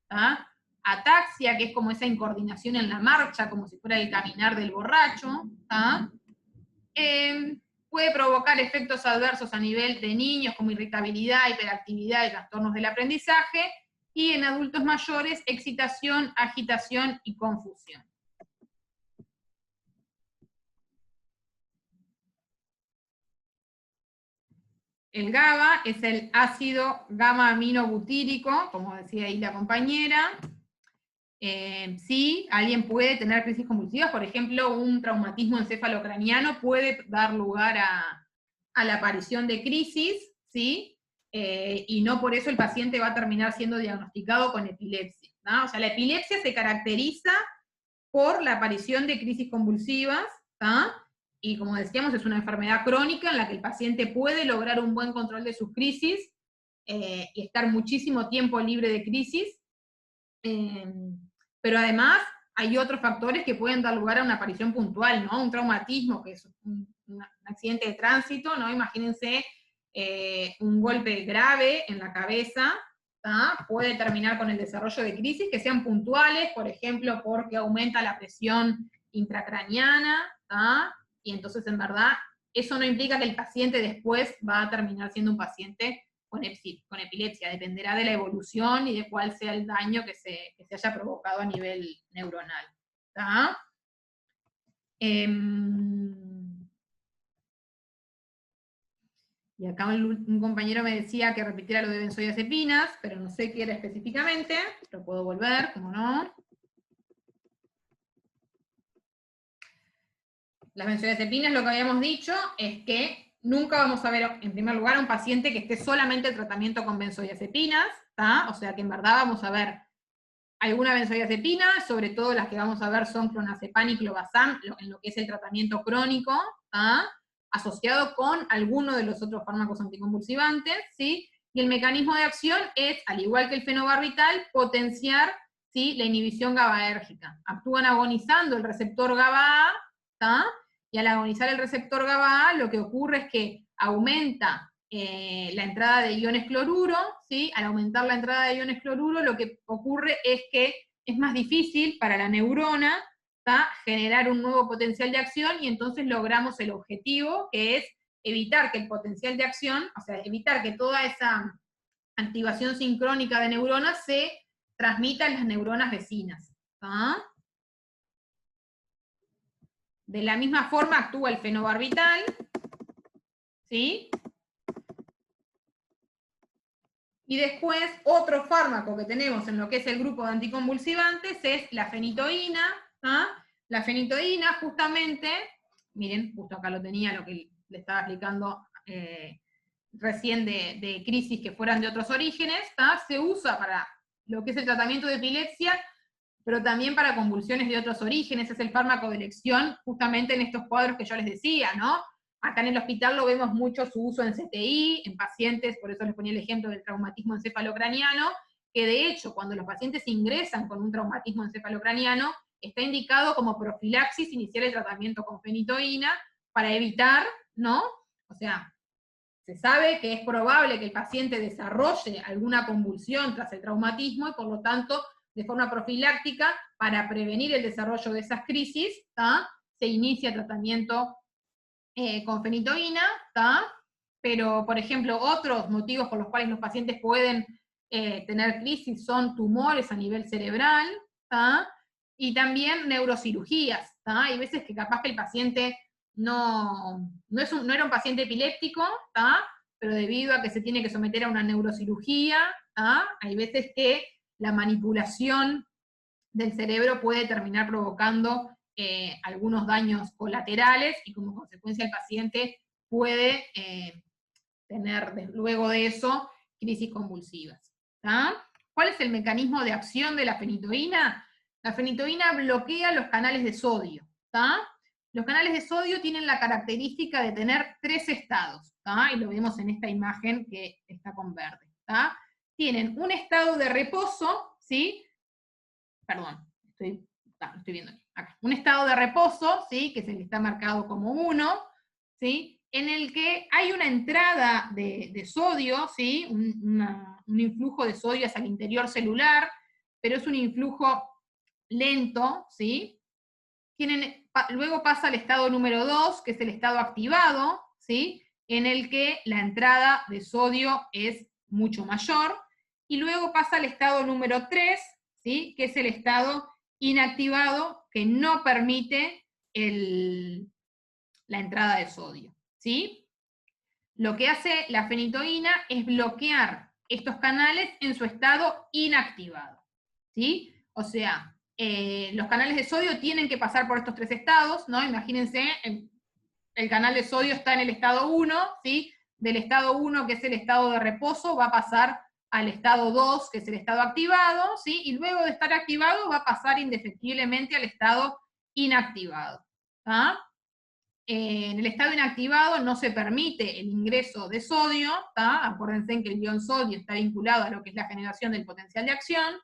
¿tá? Ataxia, que es como esa incoordinación en la marcha, como si fuera el caminar del borracho, ¿tá? Puede provocar efectos adversos a nivel de niños, como irritabilidad, hiperactividad y trastornos del aprendizaje, y en adultos mayores, excitación, agitación y confusión. El GABA es el ácido gamma-aminobutírico, como decía ahí la compañera. Sí, alguien puede tener crisis convulsivas, por ejemplo, un traumatismo encefalocraniano puede dar lugar a la aparición de crisis, ¿sí? Y no por eso el paciente va a terminar siendo diagnosticado con epilepsia, ¿no? O sea, la epilepsia se caracteriza por la aparición de crisis convulsivas, ¿tá? Y como decíamos, es una enfermedad crónica en la que el paciente puede lograr un buen control de sus crisis y estar muchísimo tiempo libre de crisis, pero además hay otros factores que pueden dar lugar a una aparición puntual, ¿no? Un traumatismo, que es un accidente de tránsito, ¿no? Imagínense un golpe grave en la cabeza, ¿tá? Puede terminar con el desarrollo de crisis que sean puntuales, por ejemplo, porque aumenta la presión intracraniana, ¿tá? Y entonces, en verdad, eso no implica que el paciente después va a terminar siendo un paciente con epilepsia, dependerá de la evolución y de cuál sea el daño que se haya provocado a nivel neuronal. ¿Tá? Y acá un compañero me decía que repitiera lo de benzodiazepinas, pero no sé qué era específicamente, lo puedo volver, como no. Las benzodiazepinas, lo que habíamos dicho, es que nunca vamos a ver, en primer lugar, a un paciente que esté solamente en tratamiento con benzodiazepinas, ¿tá? O sea que en verdad vamos a ver alguna benzodiazepina, sobre todo las que vamos a ver son clonazepam y clobazam, en lo que es el tratamiento crónico, ¿ah? Asociado con alguno de los otros fármacos anticonvulsivantes, ¿sí? Y el mecanismo de acción es, al igual que el fenobarbital, potenciar, ¿sí?, la inhibición GABAérgica. Actúan agonizando el receptor GABA-A, ¿tá? Y al agonizar el receptor GABA-A, lo que ocurre es que aumenta la entrada de iones cloruro, ¿sí? Al aumentar la entrada de iones cloruro, lo que ocurre es que es más difícil para la neurona, ¿tá?, generar un nuevo potencial de acción, y entonces logramos el objetivo, que es evitar que el potencial de acción, o sea, evitar que toda esa activación sincrónica de neuronas se transmita en las neuronas vecinas. ¿Tá? De la misma forma actúa el fenobarbital, ¿sí? Y después, otro fármaco que tenemos en lo que es el grupo de anticonvulsivantes es la fenitoína. ¿Ah? La fenitoína, justamente, miren, justo acá lo tenía, lo que le estaba explicando recién de crisis que fueran de otros orígenes, ¿tá? Se usa para lo que es el tratamiento de epilepsia, pero también para convulsiones de otros orígenes. Es el fármaco de elección justamente en estos cuadros que yo les decía, ¿no? Acá en el hospital lo vemos mucho su uso en CTI, en pacientes, por eso les ponía el ejemplo del traumatismo encefalocraniano, que de hecho cuando los pacientes ingresan con un traumatismo encefalocraniano, está indicado como profilaxis iniciar el tratamiento con fenitoína para evitar, ¿no? O sea, se sabe que es probable que el paciente desarrolle alguna convulsión tras el traumatismo y por lo tanto, de forma profiláctica, para prevenir el desarrollo de esas crisis, ¿tá?, se inicia tratamiento con fenitoína, ¿tá? Pero, por ejemplo, otros motivos por los cuales los pacientes pueden tener crisis son tumores a nivel cerebral, ¿tá? Y también neurocirugías, ¿tá? Hay veces que capaz que el paciente no era un paciente epiléptico, ¿tá?, pero debido a que se tiene que someter a una neurocirugía, ¿tá?, hay veces que la manipulación del cerebro puede terminar provocando algunos daños colaterales, y como consecuencia el paciente puede tener luego de eso crisis convulsivas. ¿Tá? ¿Cuál es el mecanismo de acción de la fenitoína? La fenitoína bloquea los canales de sodio, ¿tá? Los canales de sodio tienen la característica de tener 3 estados, ¿tá? Y lo vemos en esta imagen que está con verde, ¿tá? Tienen un estado de reposo, ¿sí? Perdón, estoy viendo acá. Un estado de reposo, ¿sí? Que es el que está marcado como 1, ¿sí? En el que hay una entrada de sodio, ¿sí? Un influjo de sodio hacia el interior celular, pero es un influjo lento, ¿sí? Luego pasa al estado número 2, que es el estado activado, ¿sí? En el que la entrada de sodio es mucho mayor, y luego pasa al estado número 3, ¿sí? Que es el estado inactivado, que no permite la entrada de sodio, ¿sí? Lo que hace la fenitoína es bloquear estos canales en su estado inactivado, ¿sí? O sea, los canales de sodio tienen que pasar por estos 3 estados, ¿no? Imagínense, el canal de sodio está en el estado 1, ¿sí? Del estado 1, que es el estado de reposo, va a pasar al estado 2, que es el estado activado, ¿sí? Y luego de estar activado va a pasar indefectiblemente al estado inactivado, ¿tá? En el estado inactivado no se permite el ingreso de sodio, ¿tá? Acuérdense que el ion sodio está vinculado a lo que es la generación del potencial de acción,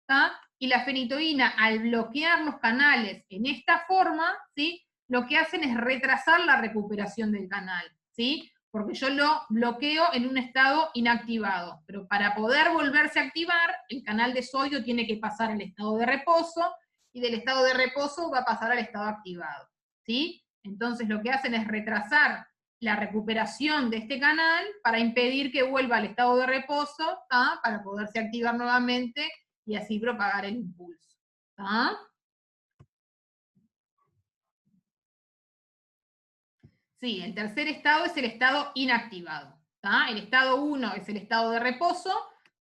¿tá? Y la fenitoína, al bloquear los canales en esta forma, ¿sí? Lo que hacen es retrasar la recuperación del canal, ¿sí? Porque yo lo bloqueo en un estado inactivado, pero para poder volverse a activar, el canal de sodio tiene que pasar al estado de reposo, y del estado de reposo va a pasar al estado activado, ¿sí? Entonces lo que hacen es retrasar la recuperación de este canal para impedir que vuelva al estado de reposo, ¿tá? Para poderse activar nuevamente y así propagar el impulso, ¿tá? Sí, el tercer estado es el estado inactivado, ¿tá? El estado 1 es el estado de reposo,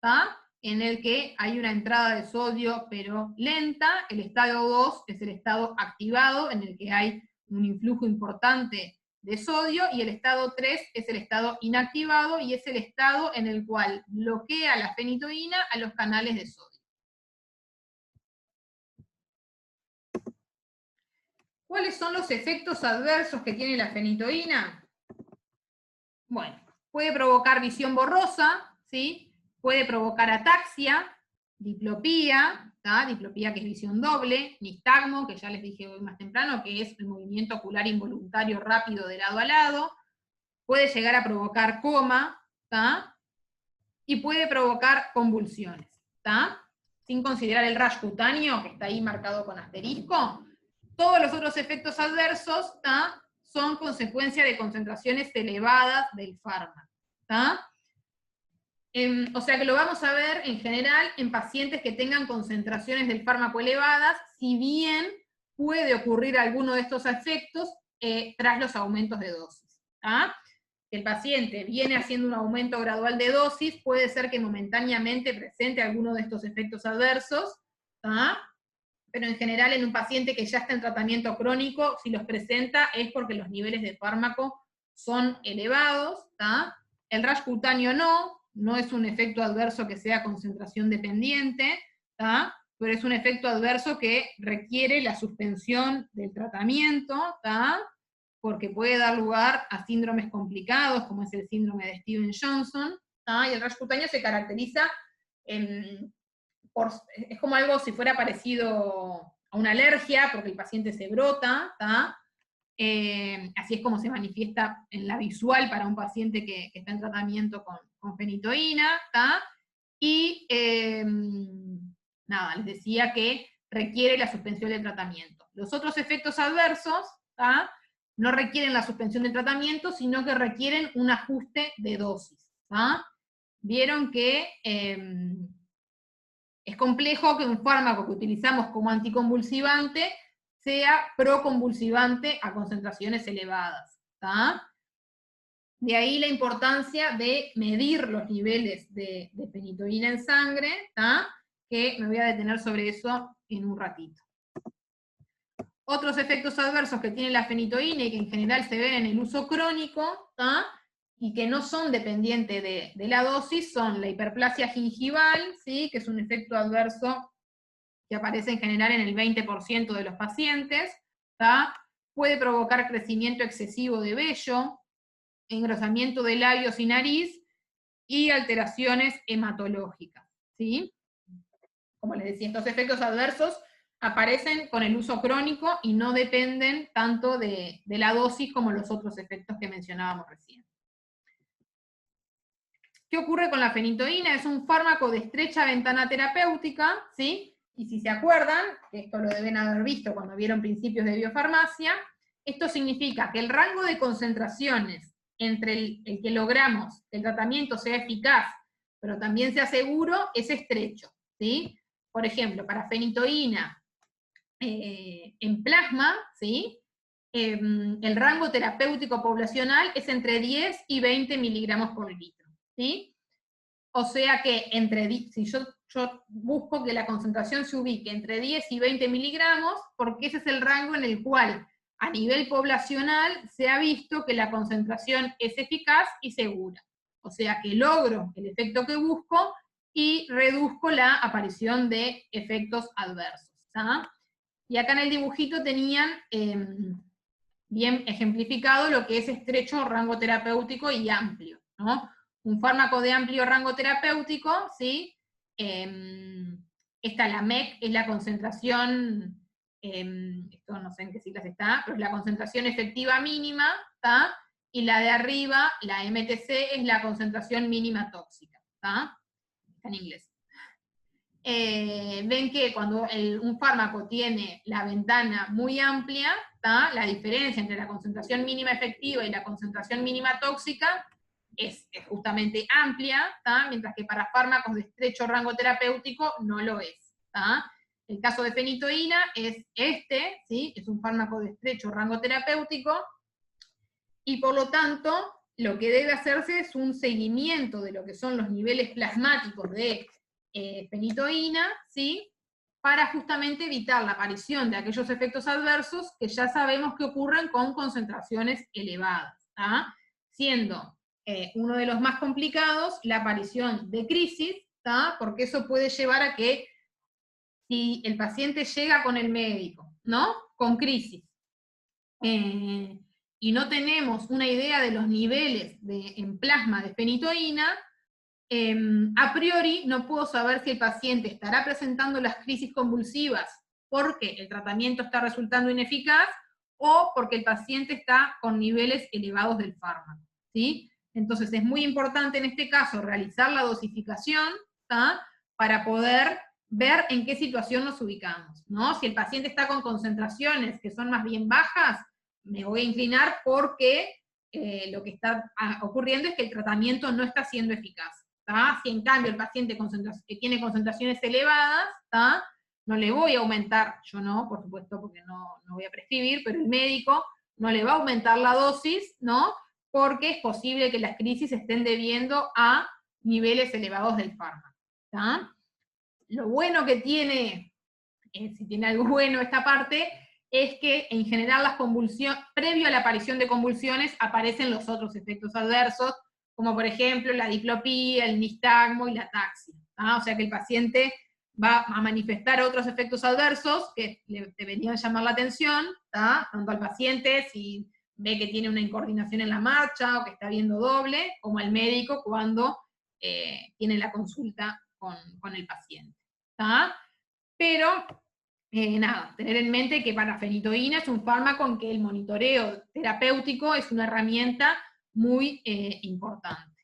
¿tá? En el que hay una entrada de sodio pero lenta. El estado 2 es el estado activado, en el que hay un influjo importante de sodio, y el estado 3 es el estado inactivado, y es el estado en el cual bloquea la fenitoína a los canales de sodio. ¿Cuáles son los efectos adversos que tiene la fenitoína? Bueno, puede provocar visión borrosa, ¿sí? Puede provocar ataxia, diplopía, ¿tá? Diplopía que es visión doble, nistagmo, que ya les dije hoy más temprano, que es el movimiento ocular involuntario rápido de lado a lado, puede llegar a provocar coma, ¿tá? Y puede provocar convulsiones, ¿tá? Sin considerar el rash cutáneo, que está ahí marcado con asterisco. Todos los otros efectos adversos, ¿tá? Son consecuencia de concentraciones elevadas del fármaco, ¿tá? O sea que lo vamos a ver en general en pacientes que tengan concentraciones del fármaco elevadas, si bien puede ocurrir alguno de estos efectos tras los aumentos de dosis, ¿tá? El paciente viene haciendo un aumento gradual de dosis, puede ser que momentáneamente presente alguno de estos efectos adversos, ¿tá? Pero en general en un paciente que ya está en tratamiento crónico, si los presenta es porque los niveles de fármaco son elevados, ¿tá? El rash cutáneo no es un efecto adverso que sea concentración dependiente, ¿tá? Pero es un efecto adverso que requiere la suspensión del tratamiento, ¿tá? Porque puede dar lugar a síndromes complicados, como es el síndrome de Stevens-Johnson, ¿tá? Y el rash cutáneo se caracteriza es como algo si fuera parecido a una alergia, porque el paciente se brota, ¿tá? Así es como se manifiesta en la visual para un paciente que está en tratamiento con fenitoína, ¿tá? Y nada, les decía que requiere la suspensión del tratamiento. Los otros efectos adversos, ¿tá? No requieren la suspensión del tratamiento, sino que requieren un ajuste de dosis, ¿tá? Vieron que es complejo que un fármaco que utilizamos como anticonvulsivante sea proconvulsivante a concentraciones elevadas, ¿tá? De ahí la importancia de medir los niveles de fenitoína en sangre, ¿tá? Que me voy a detener sobre eso en un ratito. Otros efectos adversos que tiene la fenitoína y que en general se ven en el uso crónico, ¿tá? Y que no son dependientes de la dosis, son la hiperplasia gingival, ¿sí? Que es un efecto adverso que aparece en general en el 20% de los pacientes, ¿tá? puede provocar crecimiento excesivo de vello, engrosamiento de labios y nariz, y alteraciones hematológicas, ¿sí? Como les decía, estos efectos adversos aparecen con el uso crónico y no dependen tanto de la dosis como los otros efectos que mencionábamos recién. ¿Qué ocurre con la fenitoína? Es un fármaco de estrecha ventana terapéutica, ¿sí? Y si se acuerdan, que esto lo deben haber visto cuando vieron principios de biofarmacia, esto significa que el rango de concentraciones entre el que logramos que el tratamiento sea eficaz, pero también sea seguro, es estrecho, ¿sí? Por ejemplo, para fenitoína en plasma, ¿sí? El rango terapéutico poblacional es entre 10 y 20 miligramos por litro, ¿sí? O sea que si yo busco que la concentración se ubique entre 10 y 20 miligramos, porque ese es el rango en el cual a nivel poblacional se ha visto que la concentración es eficaz y segura. O sea que logro el efecto que busco y reduzco la aparición de efectos adversos. ¿Tá? Y acá en el dibujito tenían bien ejemplificado lo que es estrecho rango terapéutico y amplio, ¿no? Un fármaco de amplio rango terapéutico, ¿sí? Esta, la MEC, es la concentración, esto no sé en qué siglas está, pero es la concentración efectiva mínima, ¿tá? Y la de arriba, la MTC, es la concentración mínima tóxica, ¿tá? Está en inglés. Ven que cuando un fármaco tiene la ventana muy amplia, ¿tá? La diferencia entre la concentración mínima efectiva y la concentración mínima tóxica es justamente amplia, ¿tá? Mientras que para fármacos de estrecho rango terapéutico no lo es. ¿Tá? El caso de fenitoína es este, ¿sí? Es un fármaco de estrecho rango terapéutico, y por lo tanto lo que debe hacerse es un seguimiento de lo que son los niveles plasmáticos de fenitoína, ¿sí? Para justamente evitar la aparición de aquellos efectos adversos que ya sabemos que ocurren con concentraciones elevadas, ¿tá? Siendo uno de los más complicados la aparición de crisis, ¿tá? Porque eso puede llevar a que si el paciente llega con el médico, ¿no? Con crisis, y no tenemos una idea de los niveles en plasma de fenitoína, a priori no puedo saber si el paciente estará presentando las crisis convulsivas porque el tratamiento está resultando ineficaz o porque el paciente está con niveles elevados del fármaco, ¿sí? Entonces es muy importante en este caso realizar la dosificación, ¿tá? Para poder ver en qué situación nos ubicamos, ¿no? Si el paciente está con concentraciones que son más bien bajas, me voy a inclinar porque lo que está ocurriendo es que el tratamiento no está siendo eficaz. ¿Tá? Si en cambio el paciente que tiene concentraciones elevadas, ¿tá? No le voy a aumentar, yo no, por supuesto, porque no voy a prescribir, pero el médico no le va a aumentar la dosis, ¿no? Porque es posible que las crisis estén debiendo a niveles elevados del fármaco. ¿Tá? Lo bueno que tiene, si tiene algo bueno esta parte, es que en general las convulsiones, previo a la aparición de convulsiones, aparecen los otros efectos adversos, como por ejemplo la diplopía, el nistagmo y la ataxia. ¿Ah? O sea que el paciente va a manifestar otros efectos adversos que le deberían llamar la atención, ¿tá? Tanto al paciente si ve que tiene una incoordinación en la marcha o que está viendo doble, como al médico cuando tiene la consulta con el paciente. ¿Tá? Pero nada, tener en mente que para fenitoína es un fármaco en que el monitoreo terapéutico es una herramienta muy importante.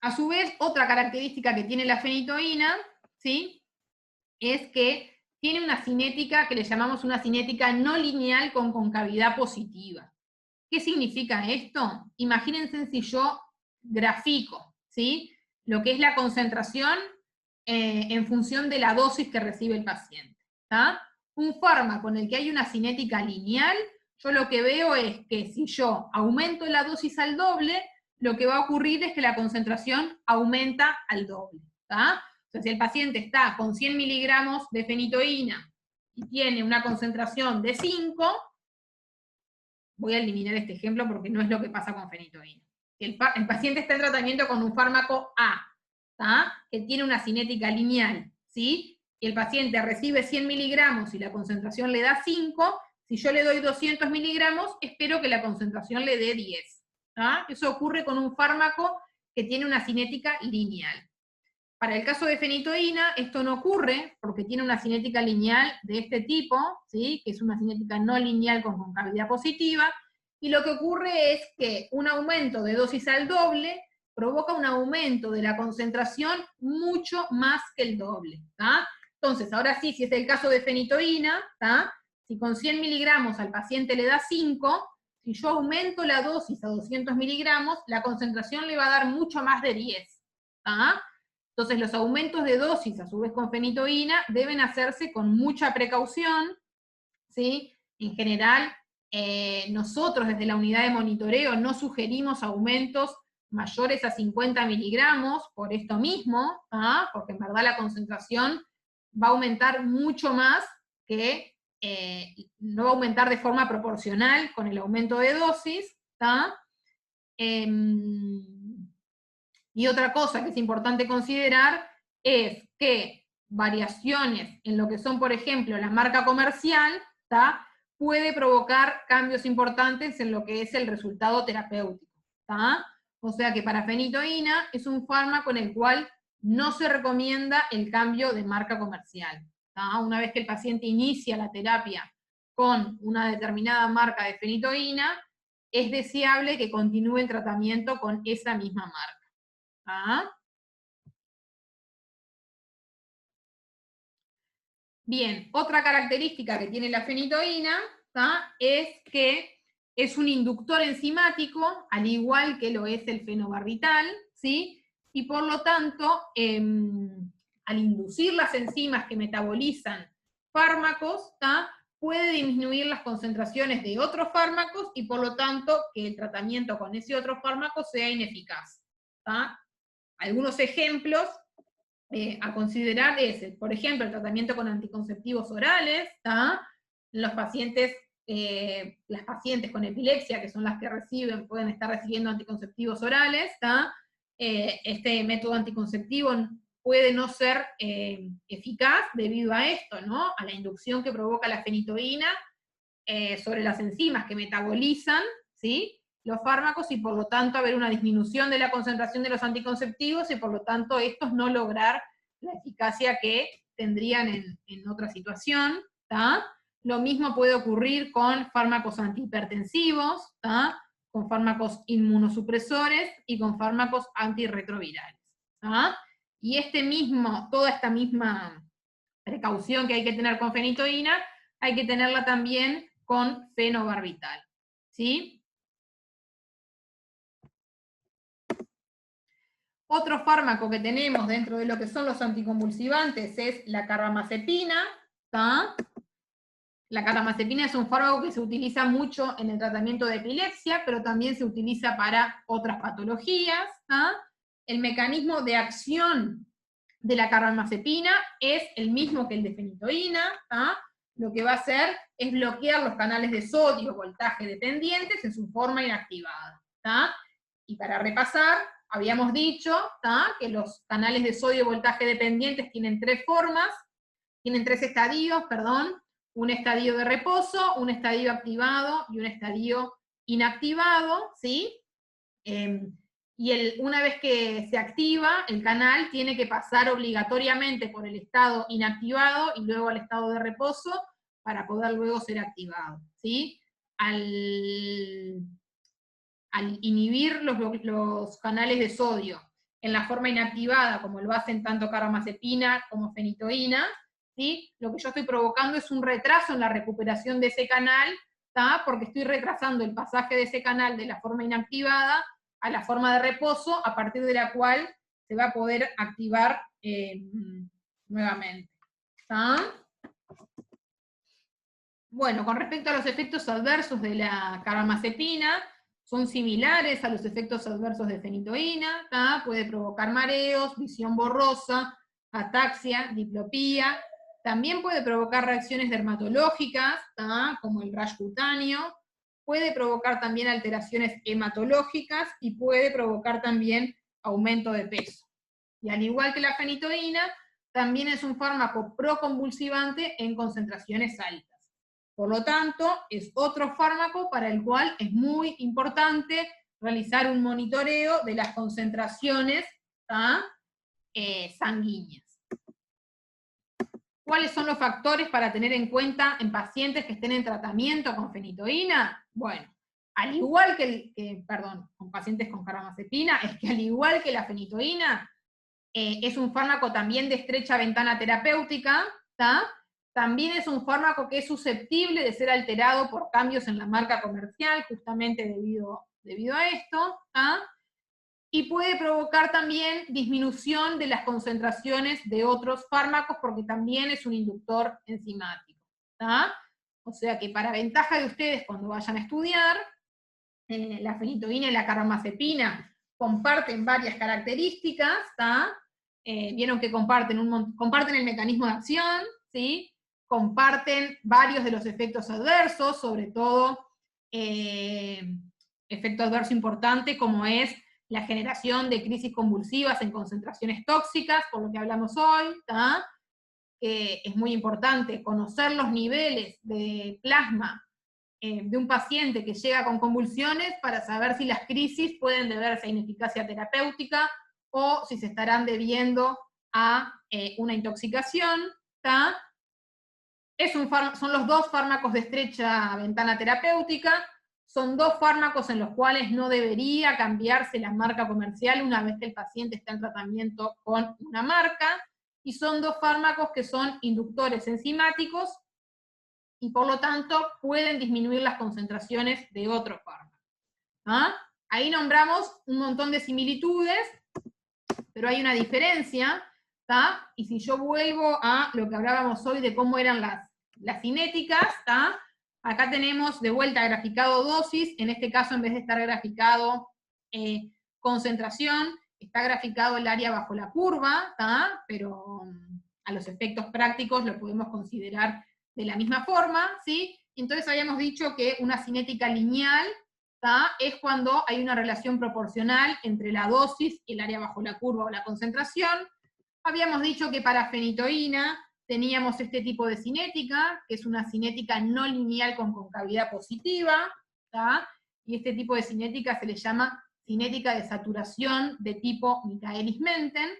A su vez, otra característica que tiene la fenitoína, ¿sí? Es que tiene una cinética que le llamamos una cinética no lineal con concavidad positiva. ¿Qué significa esto? Imagínense si yo grafico, ¿sí? Lo que es la concentración en función de la dosis que recibe el paciente. ¿Tá? Un fármaco en el que hay una cinética lineal, yo lo que veo es que si yo aumento la dosis al doble, lo que va a ocurrir es que la concentración aumenta al doble. ¿Tá? O sea, si el paciente está con 100 miligramos de fenitoína y tiene una concentración de 5, voy a eliminar este ejemplo porque no es lo que pasa con fenitoína. El paciente está en tratamiento con un fármaco A, ¿tá? Que tiene una cinética lineal, ¿sí? y el paciente recibe 100 miligramos y la concentración le da 5, si yo le doy 200 miligramos, espero que la concentración le dé 10. ¿Ah? Eso ocurre con un fármaco que tiene una cinética lineal. Para el caso de fenitoína, esto no ocurre porque tiene una cinética lineal de este tipo, ¿sí? Que es una cinética no lineal con concavidad positiva, y lo que ocurre es que un aumento de dosis al doble provoca un aumento de la concentración mucho más que el doble. ¿Tá? Entonces, ahora sí, si es el caso de fenitoína, ¿tá? Si con 100 miligramos al paciente le da 5, si yo aumento la dosis a 200 miligramos, la concentración le va a dar mucho más de 10. ¿Tá? Entonces los aumentos de dosis, a su vez con fenitoína, deben hacerse con mucha precaución, ¿sí? En general, nosotros desde la unidad de monitoreo no sugerimos aumentos mayores a 50 miligramos por esto mismo, ¿ah? Porque en verdad la concentración va a aumentar mucho más que, no va a aumentar de forma proporcional con el aumento de dosis, ¿tá? Y otra cosa que es importante considerar es que variaciones en lo que son, por ejemplo, la marca comercial, ¿tá? Puede provocar cambios importantes en lo que es el resultado terapéutico. ¿Tá? O sea que para fenitoína es un fármaco en el cual no se recomienda el cambio de marca comercial. ¿Tá? Una vez que el paciente inicia la terapia con una determinada marca de fenitoína, es deseable que continúe el tratamiento con esa misma marca. ¿Ah? Bien, otra característica que tiene la fenitoína, ¿tá? Es que es un inductor enzimático, al igual que lo es el fenobarbital, ¿sí? Y por lo tanto, al inducir las enzimas que metabolizan fármacos, ¿tá? Puede disminuir las concentraciones de otros fármacos y por lo tanto que el tratamiento con ese otro fármaco sea ineficaz. ¿Tá? Algunos ejemplos a considerar es, por ejemplo, el tratamiento con anticonceptivos orales, ¿tá? Los pacientes, las pacientes con epilepsia, que son las que reciben, pueden estar recibiendo anticonceptivos orales, ¿tá? Este método anticonceptivo puede no ser eficaz debido a esto, ¿no? A la inducción que provoca la fenitoína sobre las enzimas que metabolizan, ¿sí? Los fármacos y por lo tanto haber una disminución de la concentración de los anticonceptivos y por lo tanto estos no lograr la eficacia que tendrían en otra situación. ¿Tá? Lo mismo puede ocurrir con fármacos antihipertensivos, ¿tá? Con fármacos inmunosupresores y con fármacos antirretrovirales. ¿Tá? Y toda esta misma precaución que hay que tener con fenitoína, hay que tenerla también con fenobarbital. ¿Sí? Otro fármaco que tenemos dentro de lo que son los anticonvulsivantes es la carbamazepina. ¿Tá? La carbamazepina es un fármaco que se utiliza mucho en el tratamiento de epilepsia, pero también se utiliza para otras patologías. ¿Tá? El mecanismo de acción de la carbamazepina es el mismo que el de fenitoína. ¿Tá? Lo que va a hacer es bloquear los canales de sodio voltaje dependientes en su forma inactivada. ¿Tá? Y para repasar, habíamos dicho, ¿tá? Que los canales de sodio voltaje dependientes tienen tres estadios, perdón, un estadio de reposo, un estadio activado y un estadio inactivado, ¿sí? Y una vez que se activa, el canal tiene que pasar obligatoriamente por el estado inactivado y luego al estado de reposo para poder luego ser activado, ¿sí? Al inhibir los canales de sodio en la forma inactivada, como lo hacen tanto carbamazepina como fenitoína, ¿sí? Lo que yo estoy provocando es un retraso en la recuperación de ese canal, ¿tá? Porque estoy retrasando el pasaje de ese canal de la forma inactivada a la forma de reposo, a partir de la cual se va a poder activar nuevamente. ¿Tá? Bueno, con respecto a los efectos adversos de la carbamazepina, son similares a los efectos adversos de fenitoína, ¿tá? Puede provocar mareos, visión borrosa, ataxia, diplopía, también puede provocar reacciones dermatológicas, ¿tá? Como el rash cutáneo, puede provocar también alteraciones hematológicas y puede provocar también aumento de peso. Y al igual que la fenitoína, también es un fármaco proconvulsivante en concentraciones altas. Por lo tanto, es otro fármaco para el cual es muy importante realizar un monitoreo de las concentraciones sanguíneas. ¿Cuáles son los factores para tener en cuenta en pacientes que estén en tratamiento con fenitoína? Bueno, al igual con pacientes con carbamazepina, es que al igual que la fenitoína, es un fármaco también de estrecha ventana terapéutica, también es un fármaco que es susceptible de ser alterado por cambios en la marca comercial, justamente debido a esto, y puede provocar también disminución de las concentraciones de otros fármacos, porque también es un inductor enzimático. O sea que para ventaja de ustedes cuando vayan a estudiar, la fenitoína y la carbamazepina comparten varias características, vieron que comparten el mecanismo de acción, ¿sí? Comparten varios de los efectos adversos, sobre todo efecto adverso importante como es la generación de crisis convulsivas en concentraciones tóxicas, por lo que hablamos hoy, que es muy importante conocer los niveles de plasma de un paciente que llega con convulsiones para saber si las crisis pueden deberse a ineficacia terapéutica o si se estarán debiendo a una intoxicación. Son los dos fármacos de estrecha ventana terapéutica, son dos fármacos en los cuales no debería cambiarse la marca comercial una vez que el paciente está en tratamiento con una marca, y son dos fármacos que son inductores enzimáticos, y por lo tanto pueden disminuir las concentraciones de otros fármacos. Ahí nombramos un montón de similitudes, pero hay una diferencia, y si yo vuelvo a lo que hablábamos hoy de cómo eran las cinéticas, acá tenemos de vuelta graficado dosis, en este caso en vez de estar graficado concentración, está graficado el área bajo la curva, pero a los efectos prácticos lo podemos considerar de la misma forma, ¿sí? Entonces habíamos dicho que una cinética lineal es cuando hay una relación proporcional entre la dosis y el área bajo la curva o la concentración. Habíamos dicho que para fenitoína teníamos este tipo de cinética, que es una cinética no lineal con concavidad positiva, y este tipo de cinética se le llama cinética de saturación de tipo Michaelis-Menten,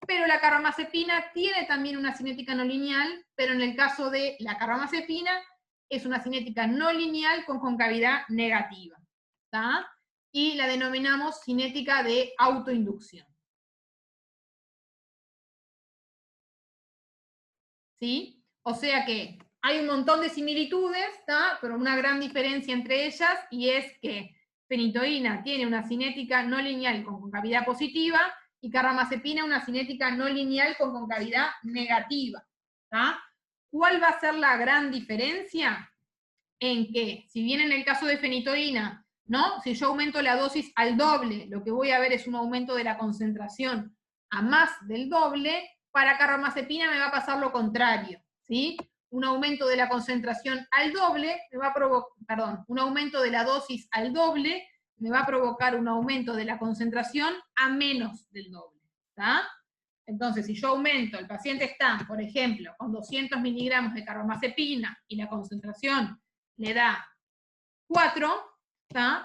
pero la carbamazepina tiene también una cinética no lineal, pero en el caso de la carbamazepina es una cinética no lineal con concavidad negativa, y la denominamos cinética de autoinducción. ¿Sí? O sea que hay un montón de similitudes, pero una gran diferencia entre ellas, y es que fenitoína tiene una cinética no lineal con concavidad positiva, y carbamazepina una cinética no lineal con concavidad negativa. ¿Cuál va a ser la gran diferencia? En que, si bien en el caso de fenitoína, si yo aumento la dosis al doble, lo que voy a ver es un aumento de la concentración a más del doble, para carbamazepina me va a pasar lo contrario, ¿sí? Un aumento de la concentración al doble me va a provocar, un aumento de la dosis al doble me va a provocar un aumento de la concentración a menos del doble, Entonces, si yo aumento, el paciente está, por ejemplo, con 200 miligramos de carbamazepina y la concentración le da 4,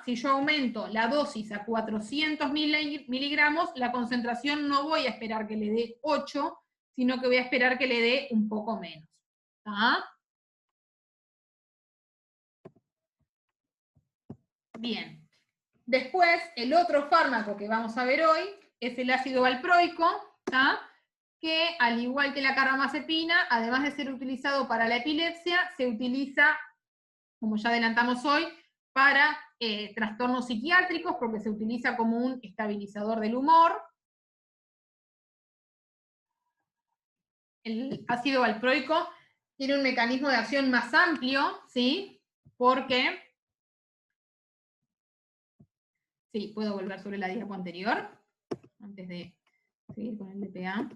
si yo aumento la dosis a 400 miligramos, la concentración no voy a esperar que le dé 8, sino que voy a esperar que le dé un poco menos. Bien. Después, el otro fármaco que vamos a ver hoy es el ácido valproico, que al igual que la carbamazepina, además de ser utilizado para la epilepsia, se utiliza, como ya adelantamos hoy, para trastornos psiquiátricos, porque se utiliza como un estabilizador del humor. El ácido valproico tiene un mecanismo de acción más amplio, ¿sí? Porque... Sí, puedo volver sobre la diapo anterior, antes de seguir con el DPA.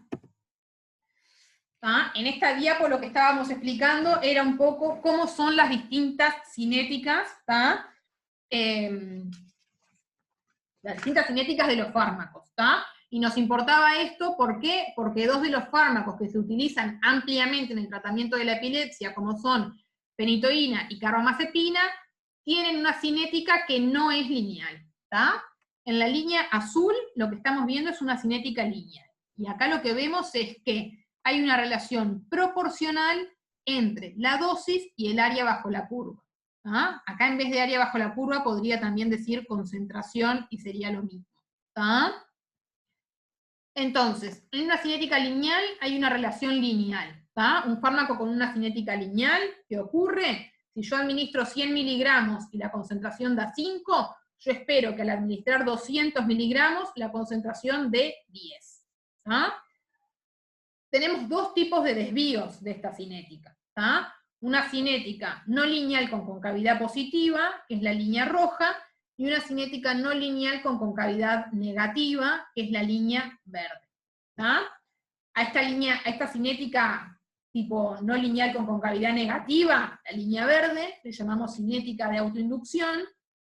En esta diapo lo que estábamos explicando era un poco cómo son las distintas cinéticas, las distintas cinéticas de los fármacos, Y nos importaba esto, ¿por qué? Porque dos de los fármacos que se utilizan ampliamente en el tratamiento de la epilepsia, como son fenitoína y carbamazepina, tienen una cinética que no es lineal, ¿está? En la línea azul lo que estamos viendo es una cinética lineal. Y acá lo que vemos es que hay una relación proporcional entre la dosis y el área bajo la curva. ¿Tá? Acá en vez de área bajo la curva podría también decir concentración y sería lo mismo. ¿Tá? Entonces, en una cinética lineal hay una relación lineal. ¿Tá? Un fármaco con una cinética lineal, ¿qué ocurre? Si yo administro 100 miligramos y la concentración da 5, yo espero que al administrar 200 miligramos la concentración dé 10. ¿Tá? Tenemos dos tipos de desvíos de esta cinética. ¿Tá? Una cinética no lineal con concavidad positiva, que es la línea roja, y una cinética no lineal con concavidad negativa, que es la línea verde. ¿Tá? A esta cinética tipo no lineal con concavidad negativa, la línea verde, le llamamos cinética de autoinducción,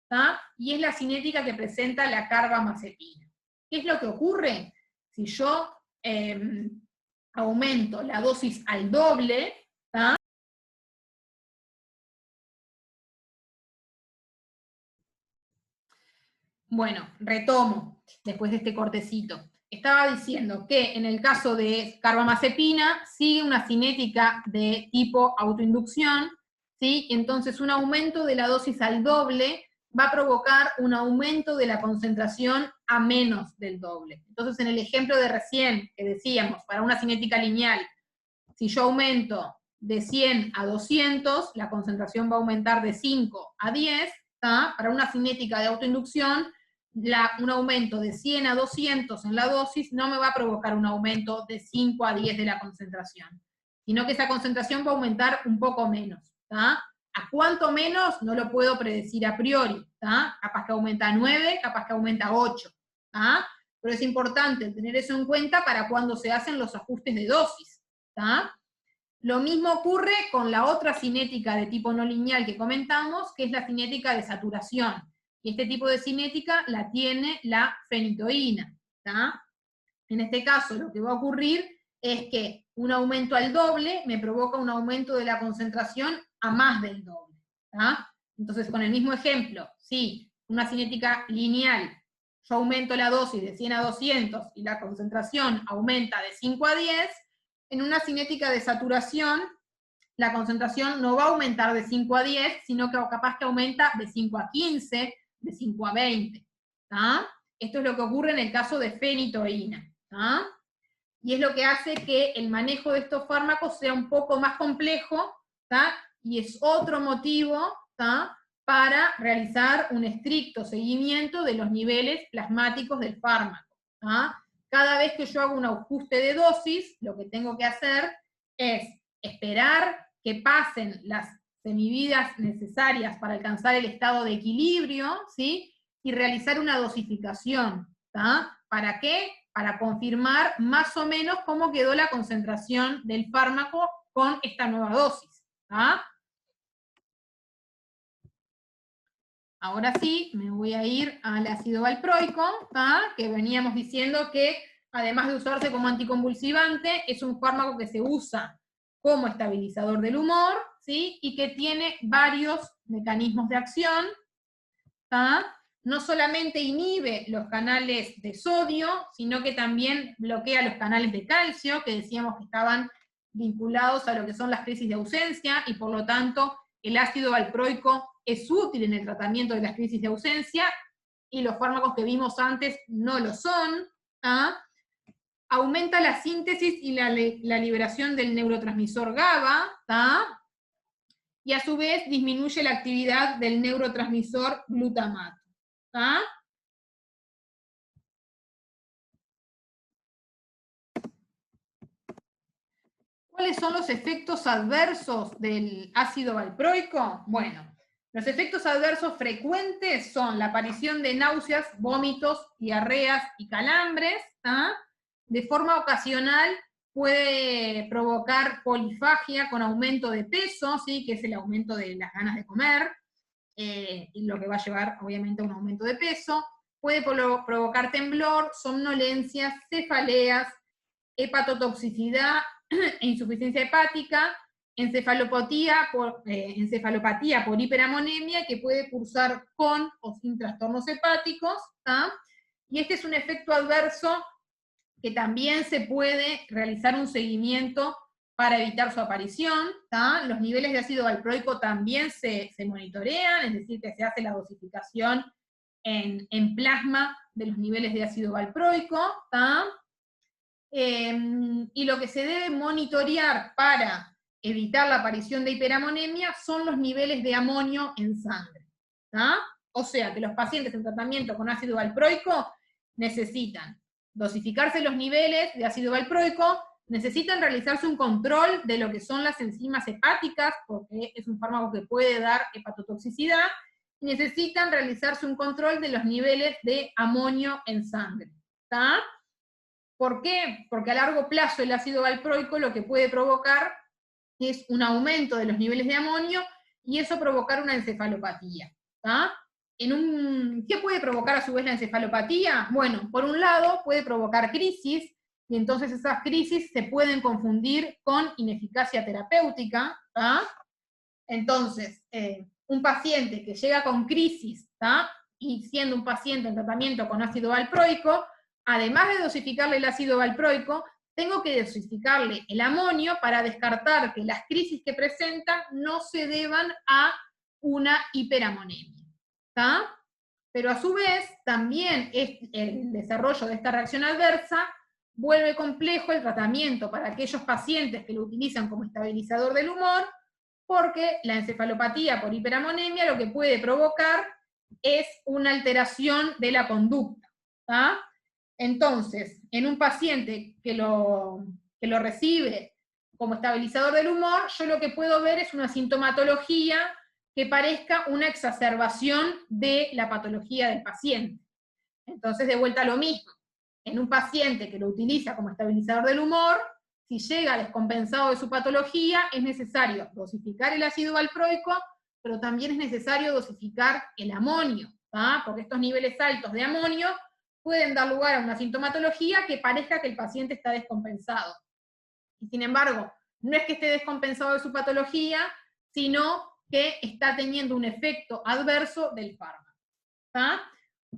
¿tá? Y es la cinética que presenta la carbamazepina. ¿Qué es lo que ocurre? Si yo aumento la dosis al doble, ¿tá? Bueno, retomo después de este cortecito. Estaba diciendo que en el caso de carbamazepina sigue una cinética de tipo autoinducción, ¿sí? Entonces un aumento de la dosis al doble va a provocar un aumento de la concentración a menos del doble. Entonces en el ejemplo de recién que decíamos, para una cinética lineal, si yo aumento de 100 a 200, la concentración va a aumentar de 5 a 10, ¿tá? Para una cinética de autoinducción, un aumento de 100 a 200 en la dosis no me va a provocar un aumento de 5 a 10 de la concentración, sino que esa concentración va a aumentar un poco menos. ¿Tá? ¿A cuánto menos? No lo puedo predecir a priori. ¿Tá? Capaz que aumenta a 9, capaz que aumenta a 8. ¿Tá? Pero es importante tener eso en cuenta para cuando se hacen los ajustes de dosis. ¿Tá? Lo mismo ocurre con la otra cinética de tipo no lineal que comentamos, que es la cinética de saturación. Y este tipo de cinética la tiene la fenitoína. ¿Tá? En este caso lo que va a ocurrir es que un aumento al doble me provoca un aumento de la concentración a más del doble. ¿Tá? Entonces con el mismo ejemplo, si una cinética lineal, yo aumento la dosis de 100 a 200 y la concentración aumenta de 5 a 10, en una cinética de saturación, la concentración no va a aumentar de 5 a 10, sino que capaz que aumenta de 5 a 15, de 5 a 20. ¿Tá? Esto es lo que ocurre en el caso de fenitoína. ¿Tá? Y es lo que hace que el manejo de estos fármacos sea un poco más complejo, ¿tá? Y es otro motivo, ¿tá? Para realizar un estricto seguimiento de los niveles plasmáticos del fármaco. ¿Tá? Cada vez que yo hago un ajuste de dosis, lo que tengo que hacer es esperar que pasen las semividas necesarias para alcanzar el estado de equilibrio, ¿sí? Y realizar una dosificación. ¿Tá? ¿Para qué? Para confirmar más o menos cómo quedó la concentración del fármaco con esta nueva dosis. ¿Tá? Ahora sí, me voy a ir al ácido valproico, ¿tá? Que veníamos diciendo que, además de usarse como anticonvulsivante, es un fármaco que se usa como estabilizador del humor, ¿sí? Y que tiene varios mecanismos de acción, ¿tá? No solamente inhibe los canales de sodio, sino que también bloquea los canales de calcio, que decíamos que estaban vinculados a lo que son las crisis de ausencia, y por lo tanto el ácido valproico es útil en el tratamiento de las crisis de ausencia, y los fármacos que vimos antes no lo son. ¿Ah? Aumenta la síntesis y la liberación del neurotransmisor GABA, ¿tá? Y a su vez disminuye la actividad del neurotransmisor glutamato. ¿Ah? ¿Cuáles son los efectos adversos del ácido valproico? Bueno, los efectos adversos frecuentes son la aparición de náuseas, vómitos, diarreas y calambres. ¿Ah? De forma ocasional puede provocar polifagia con aumento de peso, ¿sí? Que es el aumento de las ganas de comer, y lo que va a llevar obviamente a un aumento de peso. puede provocar temblor, somnolencias, cefaleas, hepatotoxicidad e insuficiencia hepática, encefalopatía por hiperamonemia, que puede cursar con o sin trastornos hepáticos, ¿tá? Y este es un efecto adverso que también se puede realizar un seguimiento para evitar su aparición, ¿tá? Los niveles de ácido valproico también se monitorean, es decir, que se hace la dosificación en plasma de los niveles de ácido valproico, ¿tá? Y lo que se debe monitorear para evitar la aparición de hiperamonemia son los niveles de amonio en sangre, ¿tá? O sea, que los pacientes en tratamiento con ácido valproico necesitan dosificarse los niveles de ácido valproico, necesitan realizarse un control de lo que son las enzimas hepáticas, porque es un fármaco que puede dar hepatotoxicidad, y necesitan realizarse un control de los niveles de amonio en sangre, ¿tá? ¿Por qué? Porque a largo plazo el ácido valproico lo que puede provocar es un aumento de los niveles de amonio, y eso provocar una encefalopatía, ¿tá? ¿Qué puede provocar a su vez la encefalopatía? Bueno, por un lado puede provocar crisis, y entonces esas crisis se pueden confundir con ineficacia terapéutica, ¿tá? Entonces, un paciente que llega con crisis, ¿tá? Y siendo un paciente en tratamiento con ácido valproico, además de dosificarle el ácido valproico, tengo que dosificarle el amonio para descartar que las crisis que presenta no se deban a una hiperamonemia, ¿tá? Pero a su vez, también el desarrollo de esta reacción adversa vuelve complejo el tratamiento para aquellos pacientes que lo utilizan como estabilizador del humor, porque la encefalopatía por hiperamonemia lo que puede provocar es una alteración de la conducta, ¿tá? Entonces, en un paciente que lo recibe como estabilizador del humor, yo lo que puedo ver es una sintomatología que parezca una exacerbación de la patología del paciente. Entonces, de vuelta a lo mismo. En un paciente que lo utiliza como estabilizador del humor, si llega descompensado de su patología, es necesario dosificar el ácido valproico, pero también es necesario dosificar el amonio, ¿tá? Porque estos niveles altos de amonio pueden dar lugar a una sintomatología que parezca que el paciente está descompensado. Y sin embargo, no es que esté descompensado de su patología, sino que está teniendo un efecto adverso del fármaco, ¿tá?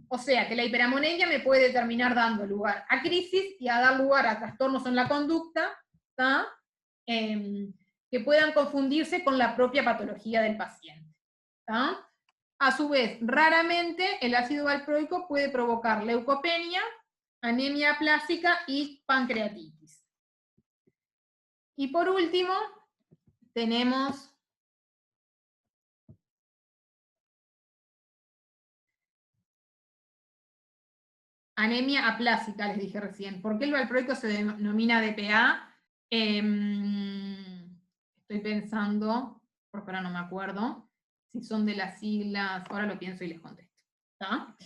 O sea, que la hiperamonemia me puede terminar dando lugar a crisis y a dar lugar a trastornos en la conducta, ¿tá? Que puedan confundirse con la propia patología del paciente, ¿tá? A su vez, raramente el ácido valproico puede provocar leucopenia, anemia aplásica y pancreatitis. Y por último, tenemos anemia aplásica, les dije recién. ¿Por qué el valproico se denomina DPA? Estoy pensando, porque ahora no me acuerdo, si son de las siglas, ahora lo pienso y les contesto, ¿tá?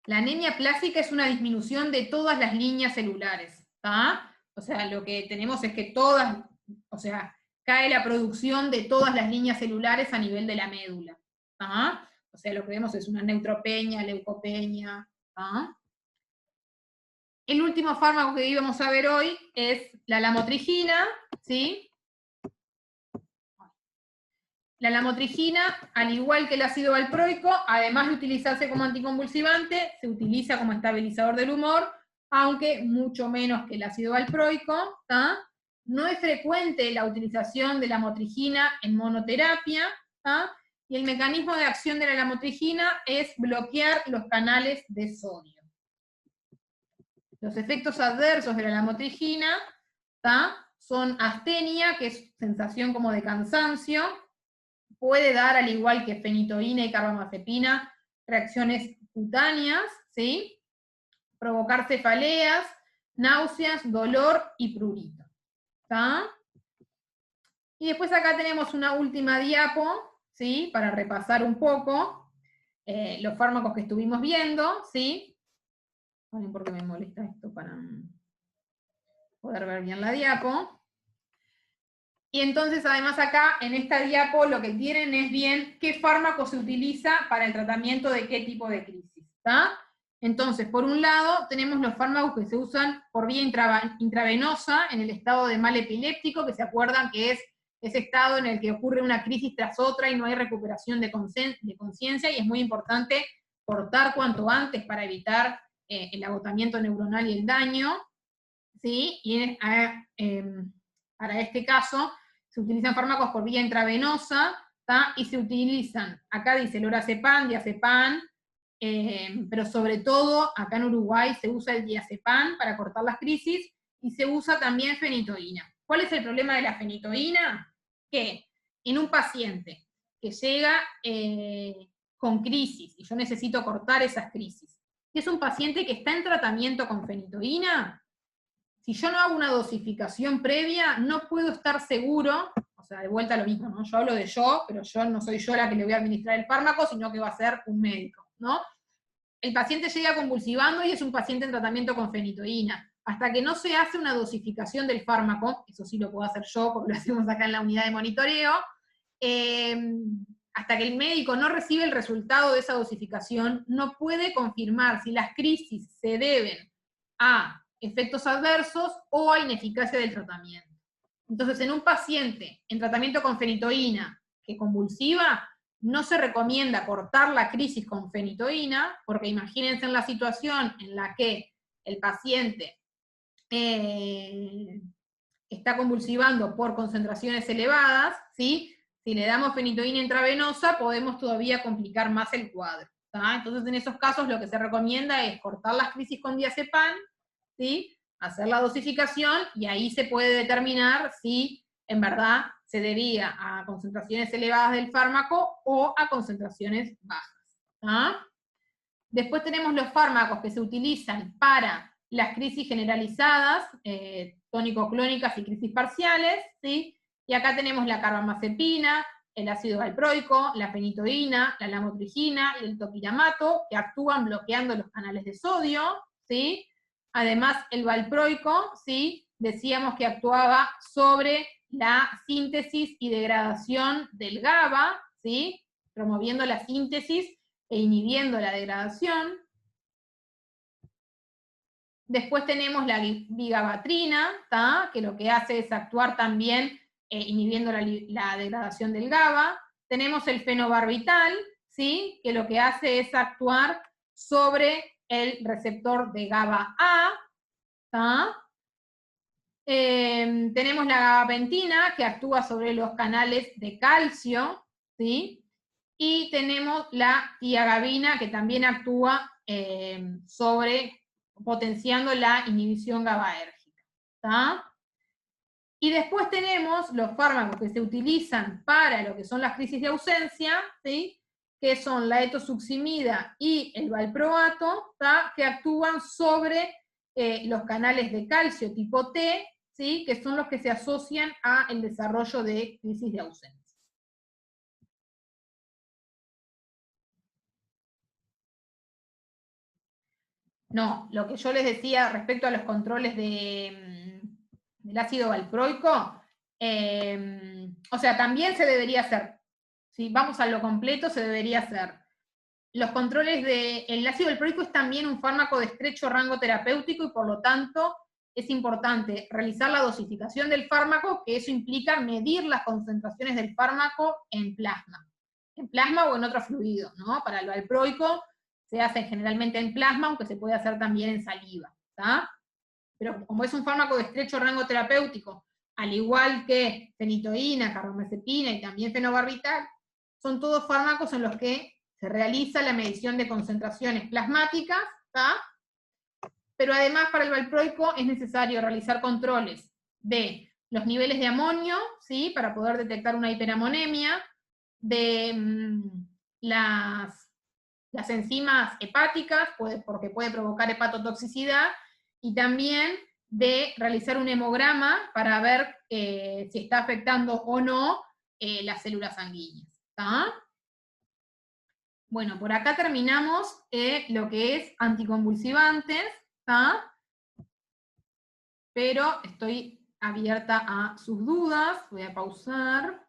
La anemia aplásica es una disminución de todas las líneas celulares, ¿tá? O sea, lo que tenemos es que cae la producción de todas las líneas celulares a nivel de la médula, ¿tá? O sea, lo que vemos es una neutropenia, leucopenia, ¿tá? El último fármaco que íbamos a ver hoy es la lamotrigina, ¿sí? La lamotrigina, al igual que el ácido valproico, además de utilizarse como anticonvulsivante, se utiliza como estabilizador del humor, aunque mucho menos que el ácido valproico, ¿tá? No es frecuente la utilización de la lamotrigina en monoterapia, ¿tá? Y el mecanismo de acción de la lamotrigina es bloquear los canales de sodio. Los efectos adversos de la lamotrigina, ¿tá? Son astenia, que es sensación como de cansancio, puede dar, al igual que fenitoína y carbamazepina, reacciones cutáneas, ¿sí? Provocar cefaleas, náuseas, dolor y prurito, ¿tá? Y después acá tenemos una última diapo, ¿sí? Para repasar un poco los fármacos que estuvimos viendo, ¿sí? No sé por qué me molesta esto para poder ver bien la diapo. Y entonces, además acá, en esta diapo, lo que tienen es bien qué fármaco se utiliza para el tratamiento de qué tipo de crisis, ¿está? Entonces, por un lado, tenemos los fármacos que se usan por vía intravenosa en el estado de mal epiléptico, que se acuerdan que es ese estado en el que ocurre una crisis tras otra y no hay recuperación de conciencia, y es muy importante cortar cuanto antes para evitar el agotamiento neuronal y el daño, ¿sí? Y para este caso se utilizan fármacos por vía intravenosa, ¿tá? Y se utilizan, acá dice lorazepam, diazepam, pero sobre todo acá en Uruguay se usa el diazepam para cortar las crisis, y se usa también fenitoína. ¿Cuál es el problema de la fenitoína? Que en un paciente que llega con crisis, y yo necesito cortar esas crisis, y es un paciente que está en tratamiento con fenitoína, si yo no hago una dosificación previa, no puedo estar seguro, o sea, de vuelta lo mismo, ¿no? Yo hablo de yo, pero yo no soy yo la que le voy a administrar el fármaco, sino que va a ser un médico, ¿no? El paciente llega convulsivando y es un paciente en tratamiento con fenitoína. Hasta que no se hace una dosificación del fármaco, eso sí lo puedo hacer yo, porque lo hacemos acá en la unidad de monitoreo, hasta que el médico no recibe el resultado de esa dosificación, no puede confirmar si las crisis se deben a efectos adversos o a ineficacia del tratamiento. Entonces, en un paciente en tratamiento con fenitoína que convulsiva, no se recomienda cortar la crisis con fenitoína, porque imagínense en la situación en la que el paciente está convulsivando por concentraciones elevadas, ¿sí? Si le damos fenitoína intravenosa, podemos todavía complicar más el cuadro, ¿tá? Entonces, en esos casos, lo que se recomienda es cortar las crisis con diazepam, ¿sí? Hacer la dosificación, y ahí se puede determinar si en verdad se debía a concentraciones elevadas del fármaco o a concentraciones bajas, ¿tá? Después tenemos los fármacos que se utilizan para las crisis generalizadas, tónico-clónicas y crisis parciales, ¿sí? Y acá tenemos la carbamazepina, el ácido valproico, la fenitoína, la lamotrigina y el topiramato, que actúan bloqueando los canales de sodio, ¿sí? Además, el valproico, ¿sí? Decíamos que actuaba sobre la síntesis y degradación del GABA, ¿sí? Promoviendo la síntesis e inhibiendo la degradación. Después tenemos la vigabatrina, que lo que hace es actuar también inhibiendo la degradación del GABA. Tenemos el fenobarbital, ¿sí? Que lo que hace es actuar sobre el receptor de GABA-A. Tenemos la gabapentina, que actúa sobre los canales de calcio, ¿sí? Y tenemos la tiagabina, que también actúa potenciando la inhibición GABAérgica, ¿tá? Y después tenemos los fármacos que se utilizan para lo que son las crisis de ausencia, ¿sí? Que son la etosuximida y el valproato, ¿tá? Que actúan sobre los canales de calcio tipo T, ¿sí? Que son los que se asocian al desarrollo de crisis de ausencia. No, lo que yo les decía respecto a los controles del ácido valproico, o sea, también se debería hacer. Si vamos a lo completo, se debería hacer. Los controles el ácido valproico es también un fármaco de estrecho rango terapéutico, y por lo tanto es importante realizar la dosificación del fármaco, que eso implica medir las concentraciones del fármaco en plasma o en otro fluido, ¿no? Para el valproico se hace generalmente en plasma, aunque se puede hacer también en saliva, ¿tá? Pero como es un fármaco de estrecho rango terapéutico, al igual que fenitoína, carbamazepina y también fenobarbital, son todos fármacos en los que se realiza la medición de concentraciones plasmáticas, ¿tá? Pero además para el valproico es necesario realizar controles de los niveles de amonio, ¿sí? Para poder detectar una hiperamonemia, de las enzimas hepáticas, porque puede provocar hepatotoxicidad, y también de realizar un hemograma para ver si está afectando o no las células sanguíneas, ¿tá? Bueno, por acá terminamos lo que es anticonvulsivantes, ¿tá? Pero estoy abierta a sus dudas. Voy a pausar.